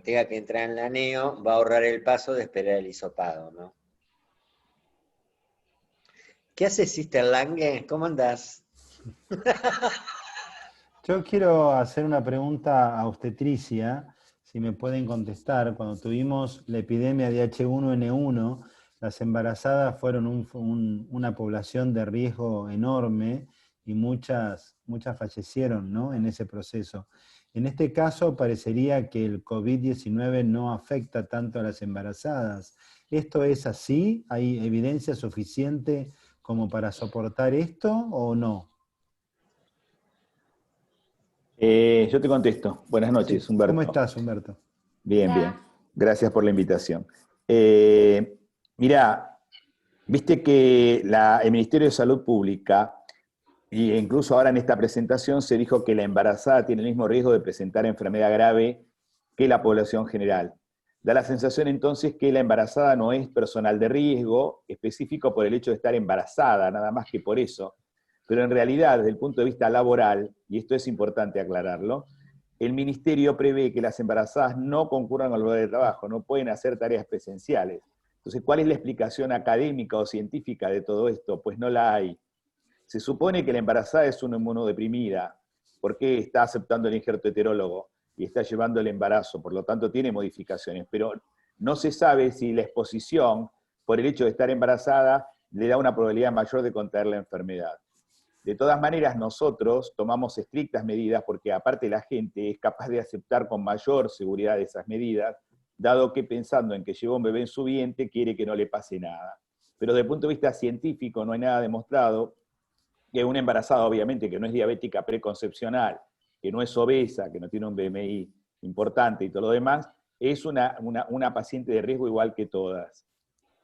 tenga que entrar en la neo, va a ahorrar el paso de esperar el hisopado, ¿no? ¿Qué haces, Sister Lange? ¿Cómo andás?
Yo quiero hacer una pregunta a obstetricia, si me pueden contestar. Cuando tuvimos la epidemia de H1N1, las embarazadas fueron una población de riesgo enorme y muchas fallecieron, ¿no?, en ese proceso. En este caso parecería que el COVID-19 no afecta tanto a las embarazadas. ¿Esto es así? ¿Hay evidencia suficiente como para soportar esto o no?
Yo te contesto. Buenas noches,
Sí.
Humberto.
¿Cómo estás, Humberto?
Bien, bien.
Hola.
Gracias por la invitación. Mirá, viste que el Ministerio de Salud Pública, e incluso ahora en esta presentación se dijo que la embarazada tiene el mismo riesgo de presentar enfermedad grave que la población general. Da la sensación entonces que la embarazada no es personal de riesgo específico por el hecho de estar embarazada, nada más que por eso. Pero en realidad, desde el punto de vista laboral, y esto es importante aclararlo, el Ministerio prevé que las embarazadas no concurran al lugar de trabajo, no pueden hacer tareas presenciales. Entonces, ¿cuál es la explicación académica o científica de todo esto? Pues no la hay. Se supone que la embarazada es una inmunodeprimida, porque está aceptando el injerto heterólogo y está llevando el embarazo, por lo tanto tiene modificaciones, pero no se sabe si la exposición, por el hecho de estar embarazada, le da una probabilidad mayor de contraer la enfermedad. De todas maneras, nosotros tomamos estrictas medidas porque aparte la gente es capaz de aceptar con mayor seguridad esas medidas, dado que pensando en que lleva un bebé en su vientre, quiere que no le pase nada. Pero desde el punto de vista científico no hay nada demostrado que una embarazada, obviamente, que no es diabética preconcepcional, que no es obesa, que no tiene un BMI importante y todo lo demás, es una paciente de riesgo igual que todas.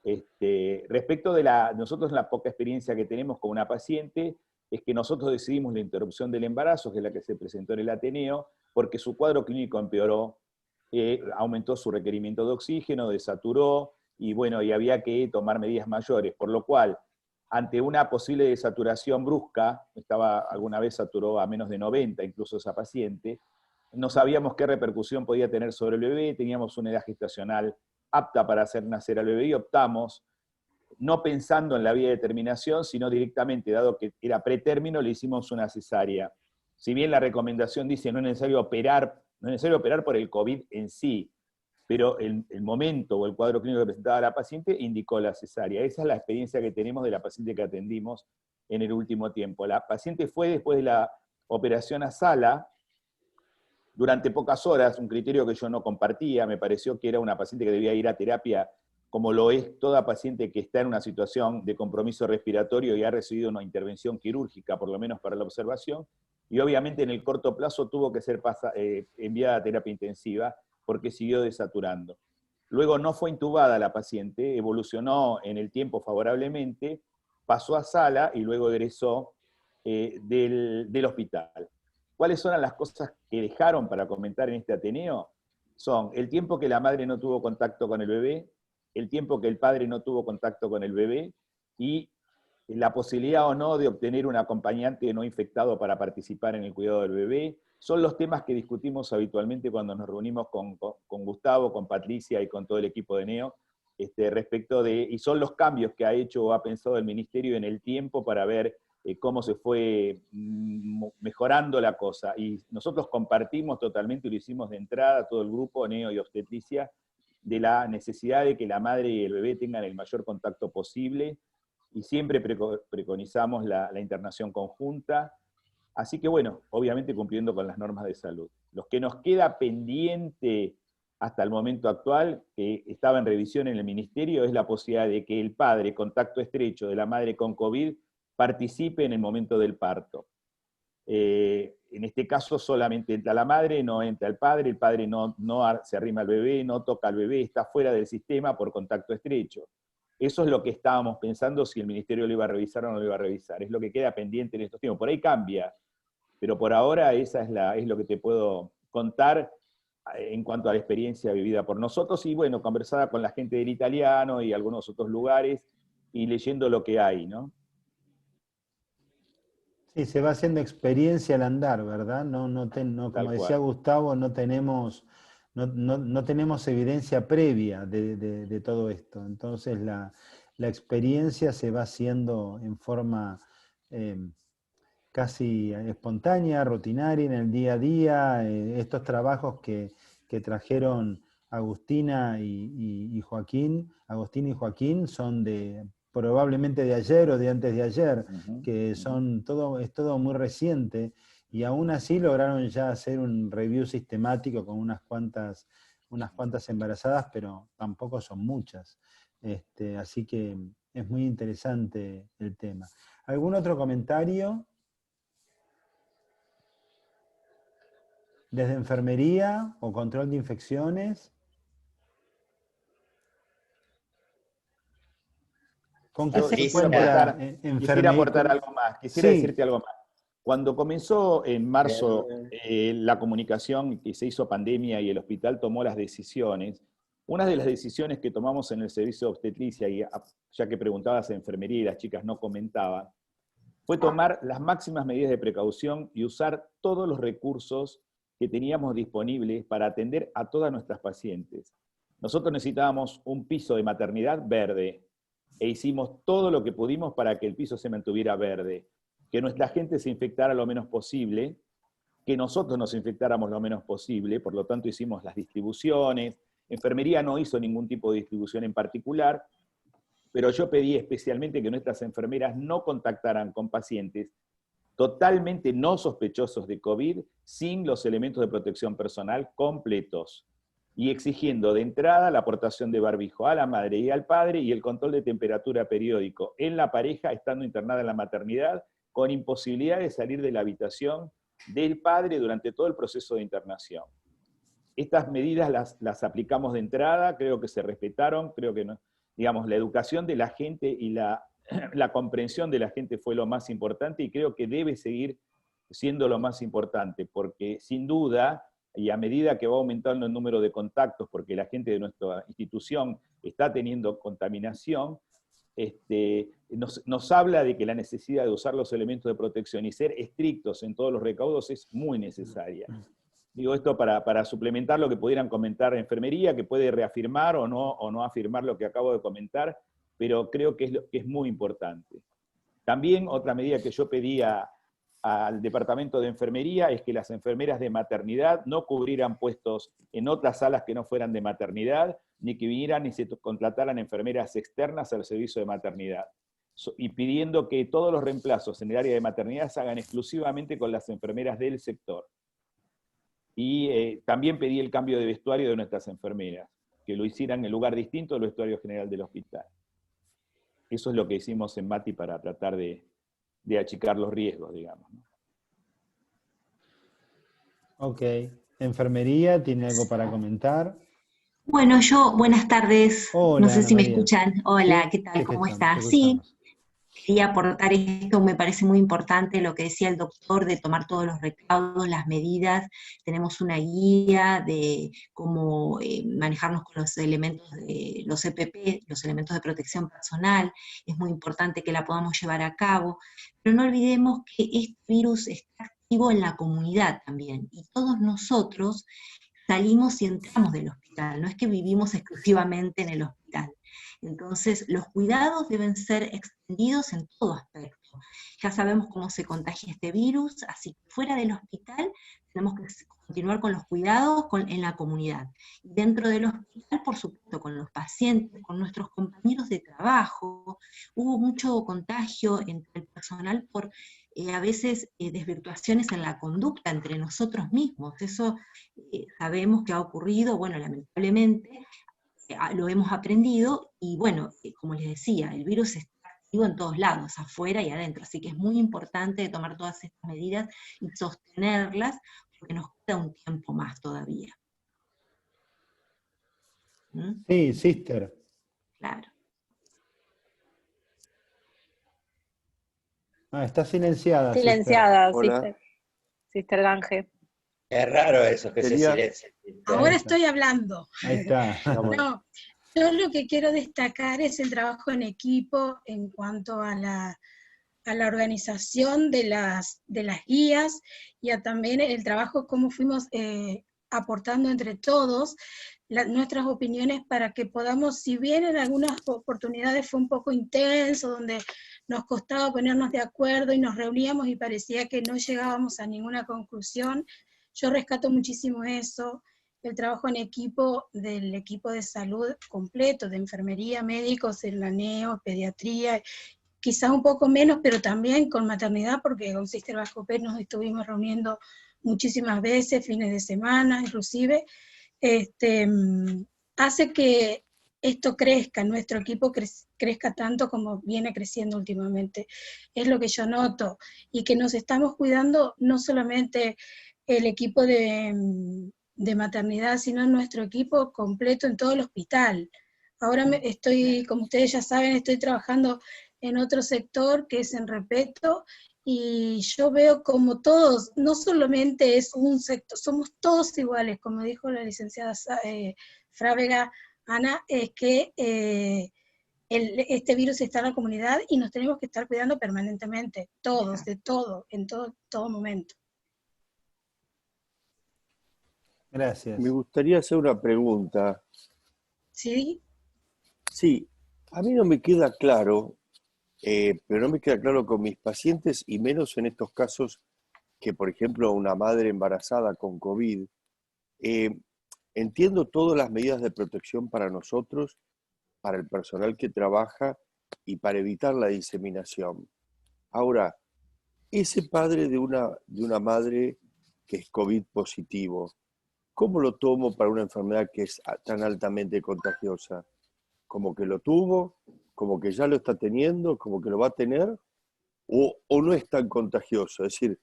Respecto de nosotros la poca experiencia que tenemos con una paciente, es que nosotros decidimos la interrupción del embarazo, que es la que se presentó en el Ateneo, porque su cuadro clínico empeoró, aumentó su requerimiento de oxígeno, desaturó, y bueno, y había que tomar medidas mayores, por lo cual, ante una posible desaturación brusca, alguna vez saturó a menos de 90, incluso esa paciente, no sabíamos qué repercusión podía tener sobre el bebé, teníamos una edad gestacional apta para hacer nacer al bebé y optamos, no pensando en la vía de terminación, sino directamente, dado que era pretérmino, le hicimos una cesárea. Si bien la recomendación dice no es necesario operar por el COVID en sí, pero el momento o el cuadro clínico que presentaba la paciente indicó la cesárea. Esa es la experiencia que tenemos de la paciente que atendimos en el último tiempo. La paciente fue después de la operación a sala, durante pocas horas, un criterio que yo no compartía, me pareció que era una paciente que debía ir a terapia, como lo es toda paciente que está en una situación de compromiso respiratorio y ha recibido una intervención quirúrgica, por lo menos para la observación, y obviamente en el corto plazo tuvo que ser enviada a terapia intensiva porque siguió desaturando. Luego no fue intubada la paciente, evolucionó en el tiempo favorablemente, pasó a sala y luego egresó del hospital. ¿Cuáles son las cosas que dejaron para comentar en este Ateneo? Son el tiempo que la madre no tuvo contacto con el bebé, el tiempo que el padre no tuvo contacto con el bebé y la posibilidad o no de obtener un acompañante no infectado para participar en el cuidado del bebé. Son los temas que discutimos habitualmente cuando nos reunimos con Gustavo, con Patricia y con todo el equipo de NEO, y son los cambios que ha hecho o ha pensado el Ministerio en el tiempo para ver cómo se fue mejorando la cosa. Y nosotros compartimos totalmente, lo hicimos de entrada, todo el grupo, NEO y obstetricia, de la necesidad de que la madre y el bebé tengan el mayor contacto posible, y siempre preconizamos la internación conjunta. Así que bueno, obviamente cumpliendo con las normas de salud. Lo que nos queda pendiente hasta el momento actual, que estaba en revisión en el Ministerio, es la posibilidad de que el padre, contacto estrecho de la madre con COVID, participe en el momento del parto. En este caso solamente entra la madre, no entra el padre no se arrima al bebé, no toca al bebé, está fuera del sistema por contacto estrecho. Eso es lo que estábamos pensando si el Ministerio lo iba a revisar o no lo iba a revisar. Es lo que queda pendiente en estos tiempos. Por ahí cambia, pero por ahora esa es lo que te puedo contar en cuanto a la experiencia vivida por nosotros, y bueno, conversada con la gente del italiano y algunos otros lugares, y leyendo lo que hay, ¿no?
Sí, se va haciendo experiencia al andar, ¿verdad? Como decía Gustavo, no tenemos evidencia previa de todo esto. Entonces la experiencia se va haciendo en forma casi espontánea, rutinaria, en el día a día. Estos trabajos que trajeron Agustina y Joaquín, son probablemente de ayer o de antes de ayer, que es todo muy reciente, y aún así lograron ya hacer un review sistemático con unas cuantas embarazadas, pero tampoco son muchas. Así que es muy interesante el tema. ¿Algún otro comentario? ¿Desde enfermería o control de infecciones? ¿Con qué se encuentra
Quisiera aportar algo más, quisiera decirte algo más. Cuando comenzó en marzo la comunicación que se hizo pandemia y el hospital tomó las decisiones, una de las decisiones que tomamos en el servicio de obstetricia, y ya que preguntabas en enfermería y las chicas no comentaban, fue tomar las máximas medidas de precaución y usar todos los recursos que teníamos disponibles para atender a todas nuestras pacientes. Nosotros necesitábamos un piso de maternidad verde, e hicimos todo lo que pudimos para que el piso se mantuviera verde, que nuestra gente se infectara lo menos posible, que nosotros nos infectáramos lo menos posible, por lo tanto hicimos las distribuciones. Enfermería no hizo ningún tipo de distribución en particular, pero yo pedí especialmente que nuestras enfermeras no contactaran con pacientes totalmente no sospechosos de COVID, sin los elementos de protección personal completos, y exigiendo de entrada la aportación de barbijo a la madre y al padre y el control de temperatura periódico en la pareja estando internada en la maternidad, con imposibilidad de salir de la habitación del padre durante todo el proceso de internación. Estas medidas las aplicamos de entrada, creo que se respetaron, creo que no, digamos, la educación de la gente y la comprensión de la gente fue lo más importante, y creo que debe seguir siendo lo más importante, porque sin duda, y a medida que va aumentando el número de contactos, porque la gente de nuestra institución está teniendo contaminación, nos habla de que la necesidad de usar los elementos de protección y ser estrictos en todos los recaudos es muy necesaria. Digo esto para suplementar lo que pudieran comentar en enfermería, que puede reafirmar o no afirmar lo que acabo de comentar, pero creo que es muy importante. También otra medida que yo pedía al departamento de enfermería es que las enfermeras de maternidad no cubrieran puestos en otras salas que no fueran de maternidad, ni que vinieran ni se contrataran enfermeras externas al servicio de maternidad. Y pidiendo que todos los reemplazos en el área de maternidad se hagan exclusivamente con las enfermeras del sector. Y también pedí el cambio de vestuario de nuestras enfermeras, que lo hicieran en lugar distinto del vestuario general del hospital. Eso es lo que hicimos en Mati para tratar de achicar los riesgos, digamos, ¿no?
Ok. ¿Enfermería tiene algo para comentar?
Bueno, buenas tardes.
Hola,
No sé
Ana
si me
María.
escuchan. Hola,
¿Sí?
¿qué tal? ¿Cómo
Te
está?
escuchamos.
Sí, quería aportar esto, me parece muy importante lo que decía el doctor de tomar todos los recaudos, las medidas. Tenemos una guía de cómo manejarnos con los elementos de los EPP, los elementos de protección personal. Es muy importante que la podamos llevar a cabo, pero no olvidemos que este virus está activo en la comunidad también, y todos nosotros salimos y entramos del hospital, no es que vivimos exclusivamente en el hospital. Entonces, los cuidados deben ser extendidos en todo aspecto. Ya sabemos cómo se contagia este virus, así que fuera del hospital tenemos que continuar con los cuidados en la comunidad. Y dentro del hospital, por supuesto, con los pacientes, con nuestros compañeros de trabajo. Hubo mucho contagio entre el personal por a veces desvirtuaciones en la conducta entre nosotros mismos. Eso sabemos que ha ocurrido, bueno, lamentablemente, lo hemos aprendido, y bueno, como les decía, el virus está activo en todos lados, afuera y adentro, así que es muy importante tomar todas estas medidas y sostenerlas, porque nos queda un tiempo más todavía. ¿Mm?
Sí, Sister.
Claro.
Ah, está silenciada.
Silenciada,
Sister.
Sister Gange.
Es raro eso, que se
Sería-
silencie.
Ahora estoy hablando.
Ahí está.
No, yo lo que quiero destacar es el trabajo en equipo en cuanto a la organización de las guías y también el trabajo, cómo fuimos aportando entre todos nuestras opiniones para que podamos, si bien en algunas oportunidades fue un poco intenso, donde nos costaba ponernos de acuerdo y nos reuníamos y parecía que no llegábamos a ninguna conclusión, yo rescato muchísimo eso, el trabajo en equipo del equipo de salud completo, de enfermería, médicos, en la neo, pediatría, quizás un poco menos, pero también con maternidad, porque con Sister Vascopet nos estuvimos reuniendo muchísimas veces, fines de semana, inclusive, hace que esto crezca, nuestro equipo crezca tanto como viene creciendo últimamente. Es lo que yo noto, y que nos estamos cuidando no solamente el equipo de maternidad, sino nuestro equipo completo en todo el hospital. Ahora como ustedes ya saben, estoy trabajando en otro sector que es en Repeto, y yo veo como todos, no solamente es un sector, somos todos iguales, como dijo la licenciada Frávega, Ana, es que este virus está en la comunidad y nos tenemos que estar cuidando permanentemente, todos, de todo, en todo momento.
Gracias.
Me gustaría hacer una pregunta.
¿Sí?
Sí, a mí no me queda claro, pero no me queda claro con mis pacientes, y menos en estos casos que, por ejemplo, una madre embarazada con COVID. Entiendo todas las medidas de protección para nosotros, para el personal que trabaja y para evitar la diseminación. Ahora, ese padre de una madre que es COVID positivo, ¿cómo lo tomo para una enfermedad que es tan altamente contagiosa? ¿Como que lo tuvo? ¿Como que ya lo está teniendo? ¿Como que lo va a tener? ¿O no es tan contagioso? Es decir,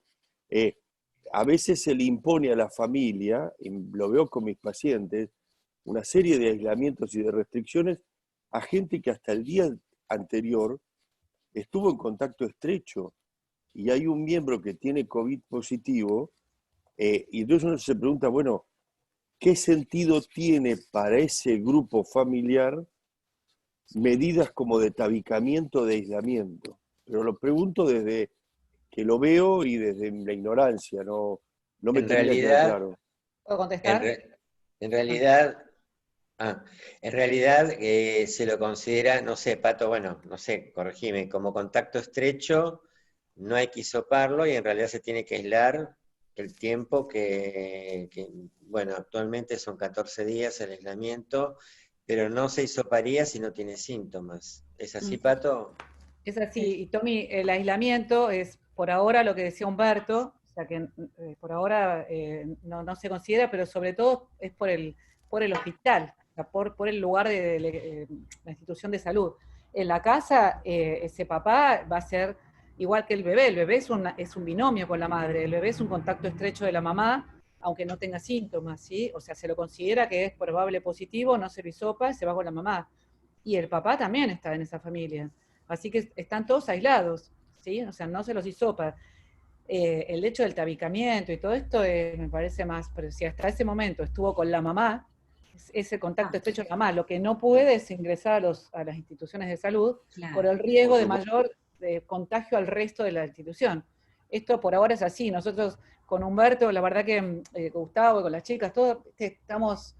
a veces se le impone a la familia, y lo veo con mis pacientes, una serie de aislamientos y de restricciones a gente que hasta el día anterior estuvo en contacto estrecho, y hay un miembro que tiene COVID positivo, y entonces uno se pregunta, bueno, ¿qué sentido tiene para ese grupo familiar medidas como de tabicamiento, de aislamiento? Pero lo pregunto desde que lo veo y desde la ignorancia, no me
En
tenía
realidad,
claro.
¿Puedo contestar?
En realidad se lo considera, no sé, Pato, bueno, no sé, corregime, como contacto estrecho, no hay que hisoparlo y en realidad se tiene que aislar el tiempo que bueno, actualmente son 14 días el aislamiento, pero no se hisoparía si no tiene síntomas. ¿Es así, Pato?
Es así, y Tommy, el aislamiento es por ahora lo que decía Humberto, o sea que por ahora no se considera, pero sobre todo es por el hospital, o sea, por el lugar de la institución de salud. En la casa, ese papá va a ser igual que el bebé es un binomio con la madre, el bebé es un contacto estrecho de la mamá, aunque no tenga síntomas, ¿sí? O sea, se lo considera que es probable positivo, no se lo hisopa, se va con la mamá. Y el papá también está en esa familia. Así que están todos aislados, ¿sí? O sea, no se los hisopa. El hecho del tabicamiento y todo esto me parece más, pero si hasta ese momento estuvo con la mamá, ese contacto estrecho de la mamá, lo que no puede es ingresar a las instituciones de salud por el riesgo de mayor contagio al resto de la institución. Esto por ahora es así. Nosotros con Humberto, la verdad que Gustavo, con las chicas, todos estamos...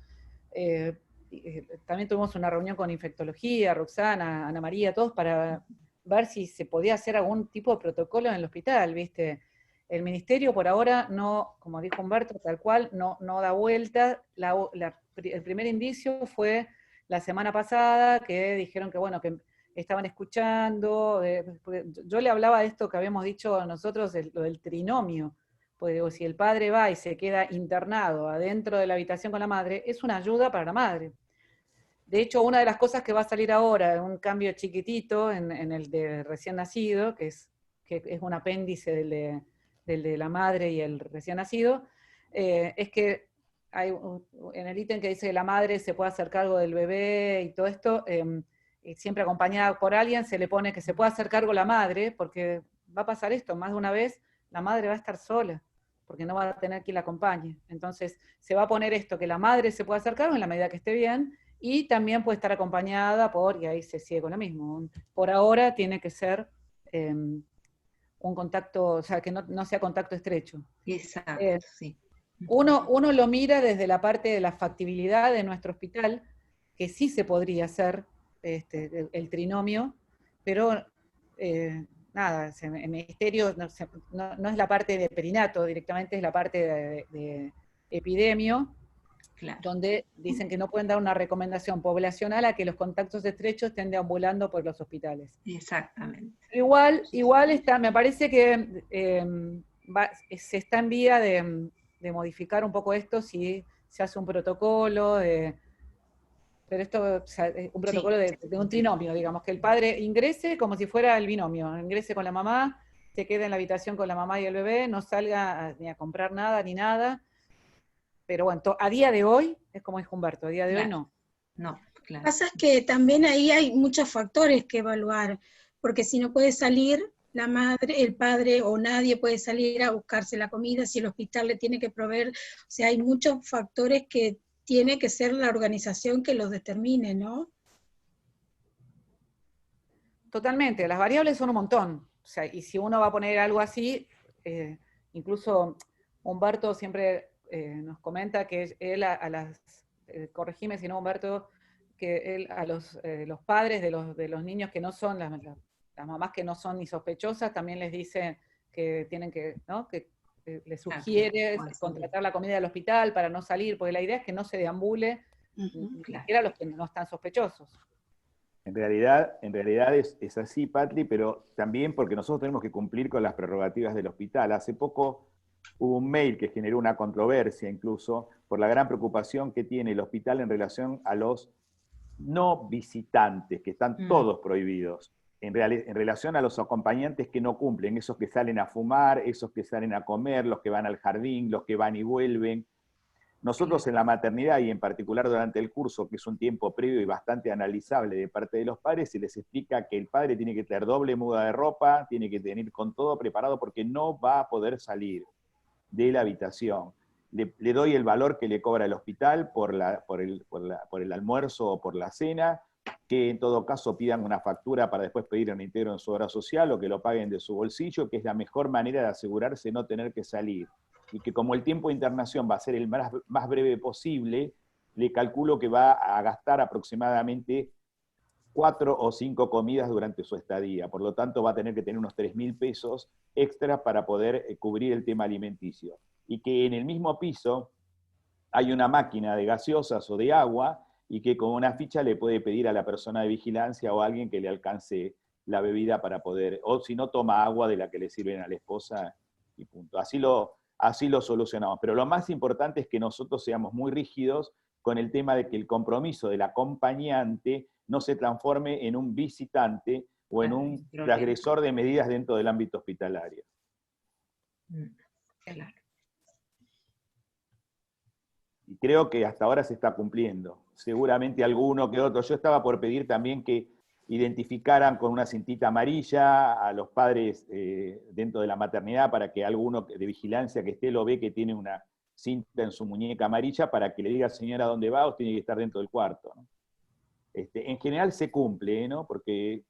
también tuvimos una reunión con infectología, Roxana, Ana María, todos para ver si se podía hacer algún tipo de protocolo en el hospital, ¿viste? El ministerio por ahora no, como dijo Humberto, tal cual, no da vuelta. El primer indicio fue la semana pasada, que dijeron que, bueno, que estaban escuchando. Yo le hablaba de esto que habíamos dicho nosotros, lo del trinomio. Pues digo, si el padre va y se queda internado adentro de la habitación con la madre, es una ayuda para la madre. De hecho, una de las cosas que va a salir ahora, un cambio chiquitito en el de recién nacido, que es un apéndice del de la madre y el recién nacido, es que hay en el ítem que dice que la madre se puede hacer cargo del bebé y todo esto, siempre acompañada por alguien, se le pone que se puede hacer cargo la madre, porque va a pasar esto, más de una vez la madre va a estar sola. porque no va a tener quien la acompañe. Entonces, se va a poner esto, que la madre se pueda hacer cargo en la medida que esté bien, y también puede estar acompañada y ahí se sigue con lo mismo. Por ahora tiene que ser un contacto, o sea, que no sea contacto estrecho.
Exacto, sí.
Uno lo mira desde la parte de la factibilidad de nuestro hospital, que sí se podría hacer el trinomio, pero nada, el ministerio no es la parte de perinato, directamente es la parte de epidemio,
claro,
donde dicen que no pueden dar una recomendación poblacional a que los contactos estrechos estén deambulando por los hospitales.
Exactamente.
Igual me parece que se está en vía de modificar un poco esto si se hace un protocolo, pero esto, o sea, un protocolo de un trinomio, digamos, que el padre ingrese como si fuera el binomio, ingrese con la mamá, se quede en la habitación con la mamá y el bebé, no salga ni a comprar nada ni nada. Pero bueno, a día de hoy, es como dijo Humberto, a día de hoy no.
No, claro.
Pasa que también ahí hay muchos factores que evaluar, porque si no puede salir la madre, el padre o nadie puede salir a buscarse la comida, si el hospital le tiene que proveer, o sea, hay muchos factores que tiene que ser la organización que los determine, ¿no?
Totalmente, las variables son un montón, o sea, y si uno va a poner algo así, incluso Humberto siempre nos comenta que él corregime si no Humberto, que él a los padres de los niños que no son, las mamás que no son ni sospechosas, también les dice que tienen que, ¿no? Que les sugiere contratar la comida del hospital para no salir, porque la idea es que no se deambule, ni siquiera los que no están sospechosos.
En realidad es así, Patri, pero también porque nosotros tenemos que cumplir con las prerrogativas del hospital. Hace poco hubo un mail que generó una controversia incluso por la gran preocupación que tiene el hospital en relación a los no visitantes, que están todos prohibidos, en relación a los acompañantes que no cumplen, esos que salen a fumar, esos que salen a comer, los que van al jardín, los que van y vuelven. Nosotros en la maternidad y en particular durante el curso, que es un tiempo previo y bastante analizable de parte de los padres, se les explica que el padre tiene que tener doble muda de ropa, tiene que tener con todo preparado porque no va a poder salir de la habitación. Le doy el valor que le cobra el hospital por el almuerzo o por la cena, que en todo caso pidan una factura para después pedir un integro en su obra social o que lo paguen de su bolsillo, que es la mejor manera de asegurarse no tener que salir. Y que como el tiempo de internación va a ser el más breve posible, le calculo que va a gastar aproximadamente 4 o 5 comidas durante su estadía. Por lo tanto, va a tener que tener unos 3.000 pesos extra para poder cubrir el tema alimenticio. Y que en el mismo piso hay una máquina de gaseosas o de agua y que con una ficha le puede pedir a la persona de vigilancia o a alguien que le alcance la bebida para poder, o si no, toma agua de la que le sirven a la esposa y punto. Así lo solucionamos. Pero lo más importante es que nosotros seamos muy rígidos con el tema de que el compromiso del acompañante no se transforme en un visitante o en un transgresor de medidas dentro del ámbito hospitalario.
Claro.
Y creo que hasta ahora se está cumpliendo. Seguramente alguno que otro. Yo estaba por pedir también que identificaran con una cintita amarilla a los padres dentro de la maternidad para que alguno de vigilancia que esté lo ve que tiene una cinta en su muñeca amarilla para que le diga, señora, ¿dónde va? O tiene que estar dentro del cuarto, ¿no? En general se cumple, ¿no? Porque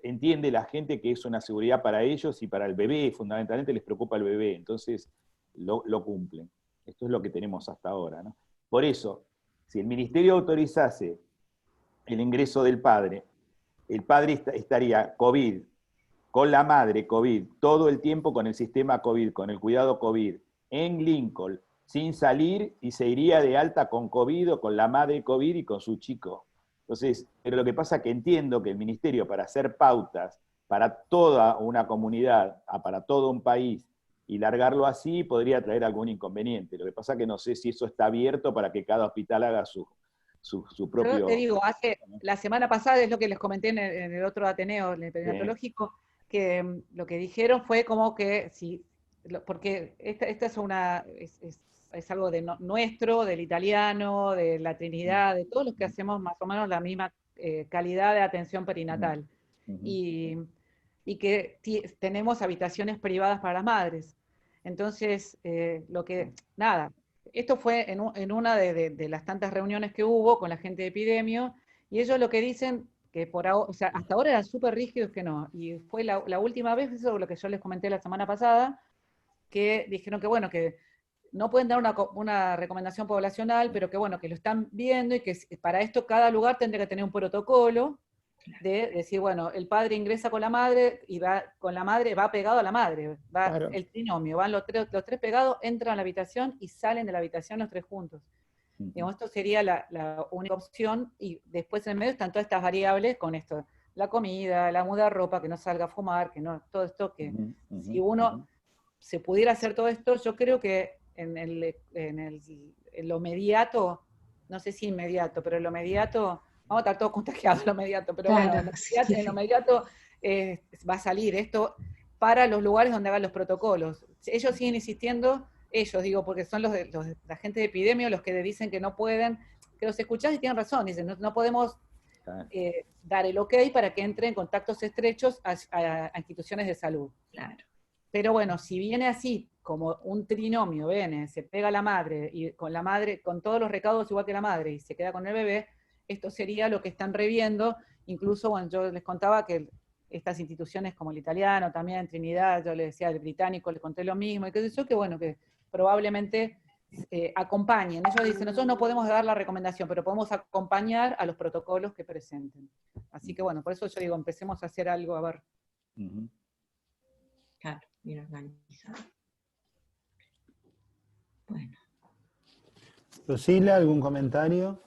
entiende la gente que es una seguridad para ellos y para el bebé, fundamentalmente les preocupa el bebé, entonces lo cumplen. Esto es lo que tenemos hasta ahora, ¿no? Por eso, si el ministerio autorizase el ingreso del padre, el padre estaría COVID, con la madre COVID, todo el tiempo con el sistema COVID, con el cuidado COVID, en Lincoln, sin salir, y se iría de alta con COVID o con la madre COVID y con su chico. Entonces, pero lo que pasa es que entiendo que el ministerio, para hacer pautas para toda una comunidad, para todo un país, y largarlo así, podría traer algún inconveniente. Lo que pasa es que no sé si eso está abierto para que cada hospital haga su propio...
Yo te digo, la semana pasada, es lo que les comenté en el otro Ateneo, en el perinatológico, que lo que dijeron fue como que, porque esta es algo de nuestro, del italiano, de la Trinidad, de todos los que hacemos más o menos la misma calidad de atención perinatal. Y que tenemos habitaciones privadas para las madres. Entonces, nada, esto fue en una de las tantas reuniones que hubo con la gente de Epidemio, y ellos lo que dicen, que por ahora, o sea, hasta ahora eran súper rígidos que no, y fue la última vez, eso es lo que yo les comenté la semana pasada, que dijeron que bueno, que no pueden dar una recomendación poblacional, pero que bueno, que lo están viendo y que para esto cada lugar tendría que tener un protocolo de decir, bueno, el padre ingresa con la madre y va con la madre, va pegado a la madre, va
Claro.
el trinomio, van los tres pegados, entran a la habitación y salen de la habitación los tres juntos. Digamos, esto sería la única opción, y después en el medio están todas estas variables con esto, la comida, la muda de ropa, que no salga a fumar, que no, todo esto que si uno se pudiera hacer todo esto, yo creo que en lo mediato, no sé si inmediato, pero en lo mediato, vamos a estar todos contagiados en lo mediato, pero
Claro,
bueno, en lo mediato va a salir esto para los lugares donde hagan los protocolos. Ellos siguen insistiendo, ellos digo, porque son la gente de Epidemio los que dicen que no pueden, que los escuchás y tienen razón, dicen, no podemos dar el ok para que entre en contactos estrechos a instituciones de salud.
Claro.
Pero bueno, si viene así, como un trinomio, viene, se pega a la madre, y con todos los recaudos igual que la madre, y se queda con el bebé, esto sería lo que están reviendo. Incluso, bueno, yo les contaba que estas instituciones como el italiano, también Trinidad, yo les decía, el británico, les conté lo mismo, y que yo, que bueno, que probablemente acompañen. Ellos dicen, nosotros no podemos dar la recomendación, pero podemos acompañar a los protocolos que presenten. Así que bueno, por eso yo digo, empecemos a hacer algo, a ver.
Claro, bien organizado. Bueno.
Lucila, ¿algún comentario?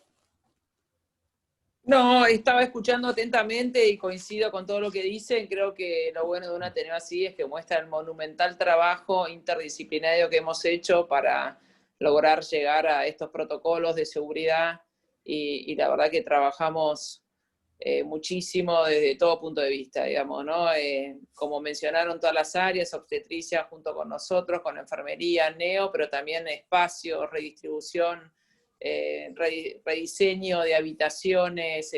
No, estaba escuchando atentamente y coincido con todo lo que dicen. Creo que lo bueno de un Ateneo así es que muestra el monumental trabajo interdisciplinario que hemos hecho para lograr llegar a estos protocolos de seguridad, y la verdad que trabajamos muchísimo desde todo punto de vista, digamos, ¿no? Como mencionaron todas las áreas, obstetricia junto con nosotros, con enfermería, neo, pero también espacio, redistribución, rediseño de habitaciones,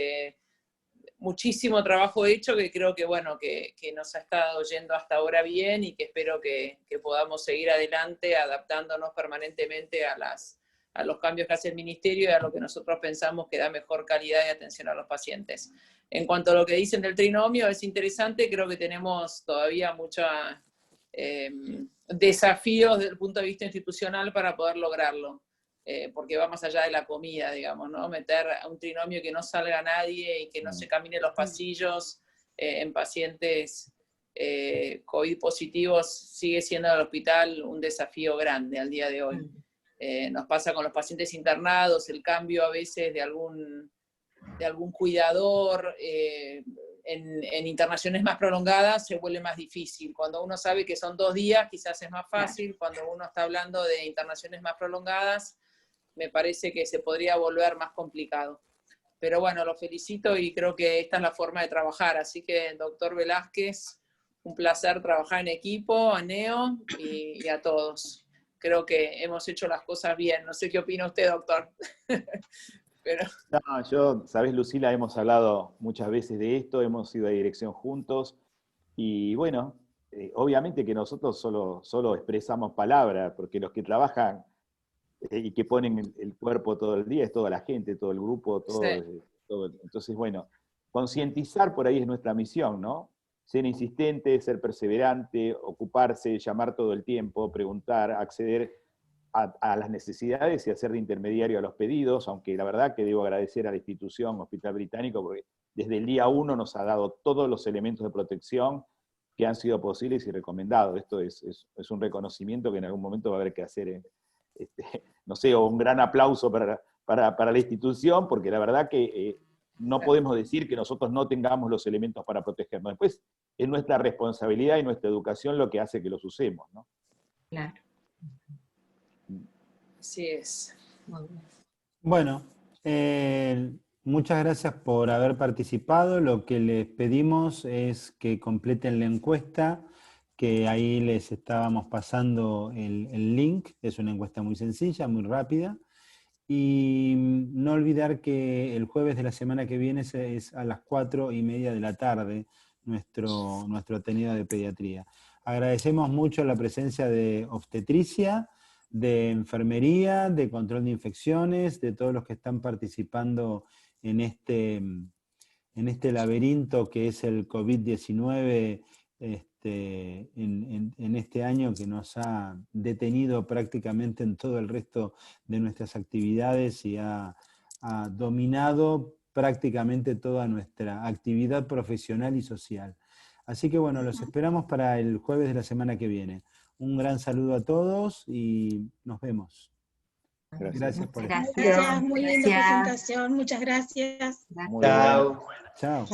muchísimo trabajo hecho que creo que, bueno, que nos ha estado yendo hasta ahora bien, y que espero que podamos seguir adelante adaptándonos permanentemente a los cambios que hace el Ministerio y a lo que nosotros pensamos que da mejor calidad de atención a los pacientes. En cuanto a lo que dicen del trinomio, es interesante, creo que tenemos todavía muchos desafíos desde el punto de vista institucional para poder lograrlo. Porque va más allá de la comida, digamos, ¿no? Meter a un trinomio que no salga nadie y que no se camine los pasillos en pacientes COVID positivos sigue siendo en el hospital un desafío grande al día de hoy. Nos pasa con los pacientes internados, el cambio a veces de algún cuidador en internaciones más prolongadas se vuelve más difícil. Cuando uno sabe que son 2 días, quizás es más fácil. Cuando uno está hablando de internaciones más prolongadas, me parece que se podría volver más complicado. Pero bueno, lo felicito y creo que esta es la forma de trabajar. Así que, doctor Velázquez, un placer trabajar en equipo, a Neo y a todos. Creo que hemos hecho las cosas bien. No sé qué opina usted, doctor. Pero...
No, yo, sabés, Lucila, hemos hablado muchas veces de esto, hemos ido a dirección juntos, y bueno, obviamente que nosotros solo expresamos palabras, porque los que trabajan y que ponen el cuerpo todo el día es toda la gente, todo el grupo, todo. Entonces, bueno, concientizar por ahí es nuestra misión, ¿no? Ser insistente, ser perseverante, ocuparse, llamar todo el tiempo, preguntar, acceder a las necesidades y hacer de intermediario a los pedidos, aunque la verdad que debo agradecer a la institución Hospital Británico, porque desde el día 1 nos ha dado todos los elementos de protección que han sido posibles y recomendados. Esto es un reconocimiento que en algún momento va a haber que hacer, no sé, o un gran aplauso para la institución, porque la verdad que no podemos decir que nosotros no tengamos los elementos para protegernos. Después es nuestra responsabilidad y nuestra educación lo que hace que los usemos, ¿no?
Claro.
Así es.
Bueno, muchas gracias por haber participado. Lo que les pedimos es que completen la encuesta, que ahí les estábamos pasando el link. Es una encuesta muy sencilla, muy rápida. Y no olvidar que el jueves de la semana que viene es a las 4:30 de la tarde nuestro Ateneo de Pediatría. Agradecemos mucho la presencia de obstetricia, de enfermería, de control de infecciones, de todos los que están participando en este laberinto que es el COVID-19 en este año, que nos ha detenido prácticamente en todo el resto de nuestras actividades y ha dominado prácticamente toda nuestra actividad profesional y social. Así que bueno, los esperamos para el jueves de la semana que viene. Un gran saludo a todos y nos vemos. Gracias por
Gracias, muy linda presentación, muchas gracias.
Chao.
Chao.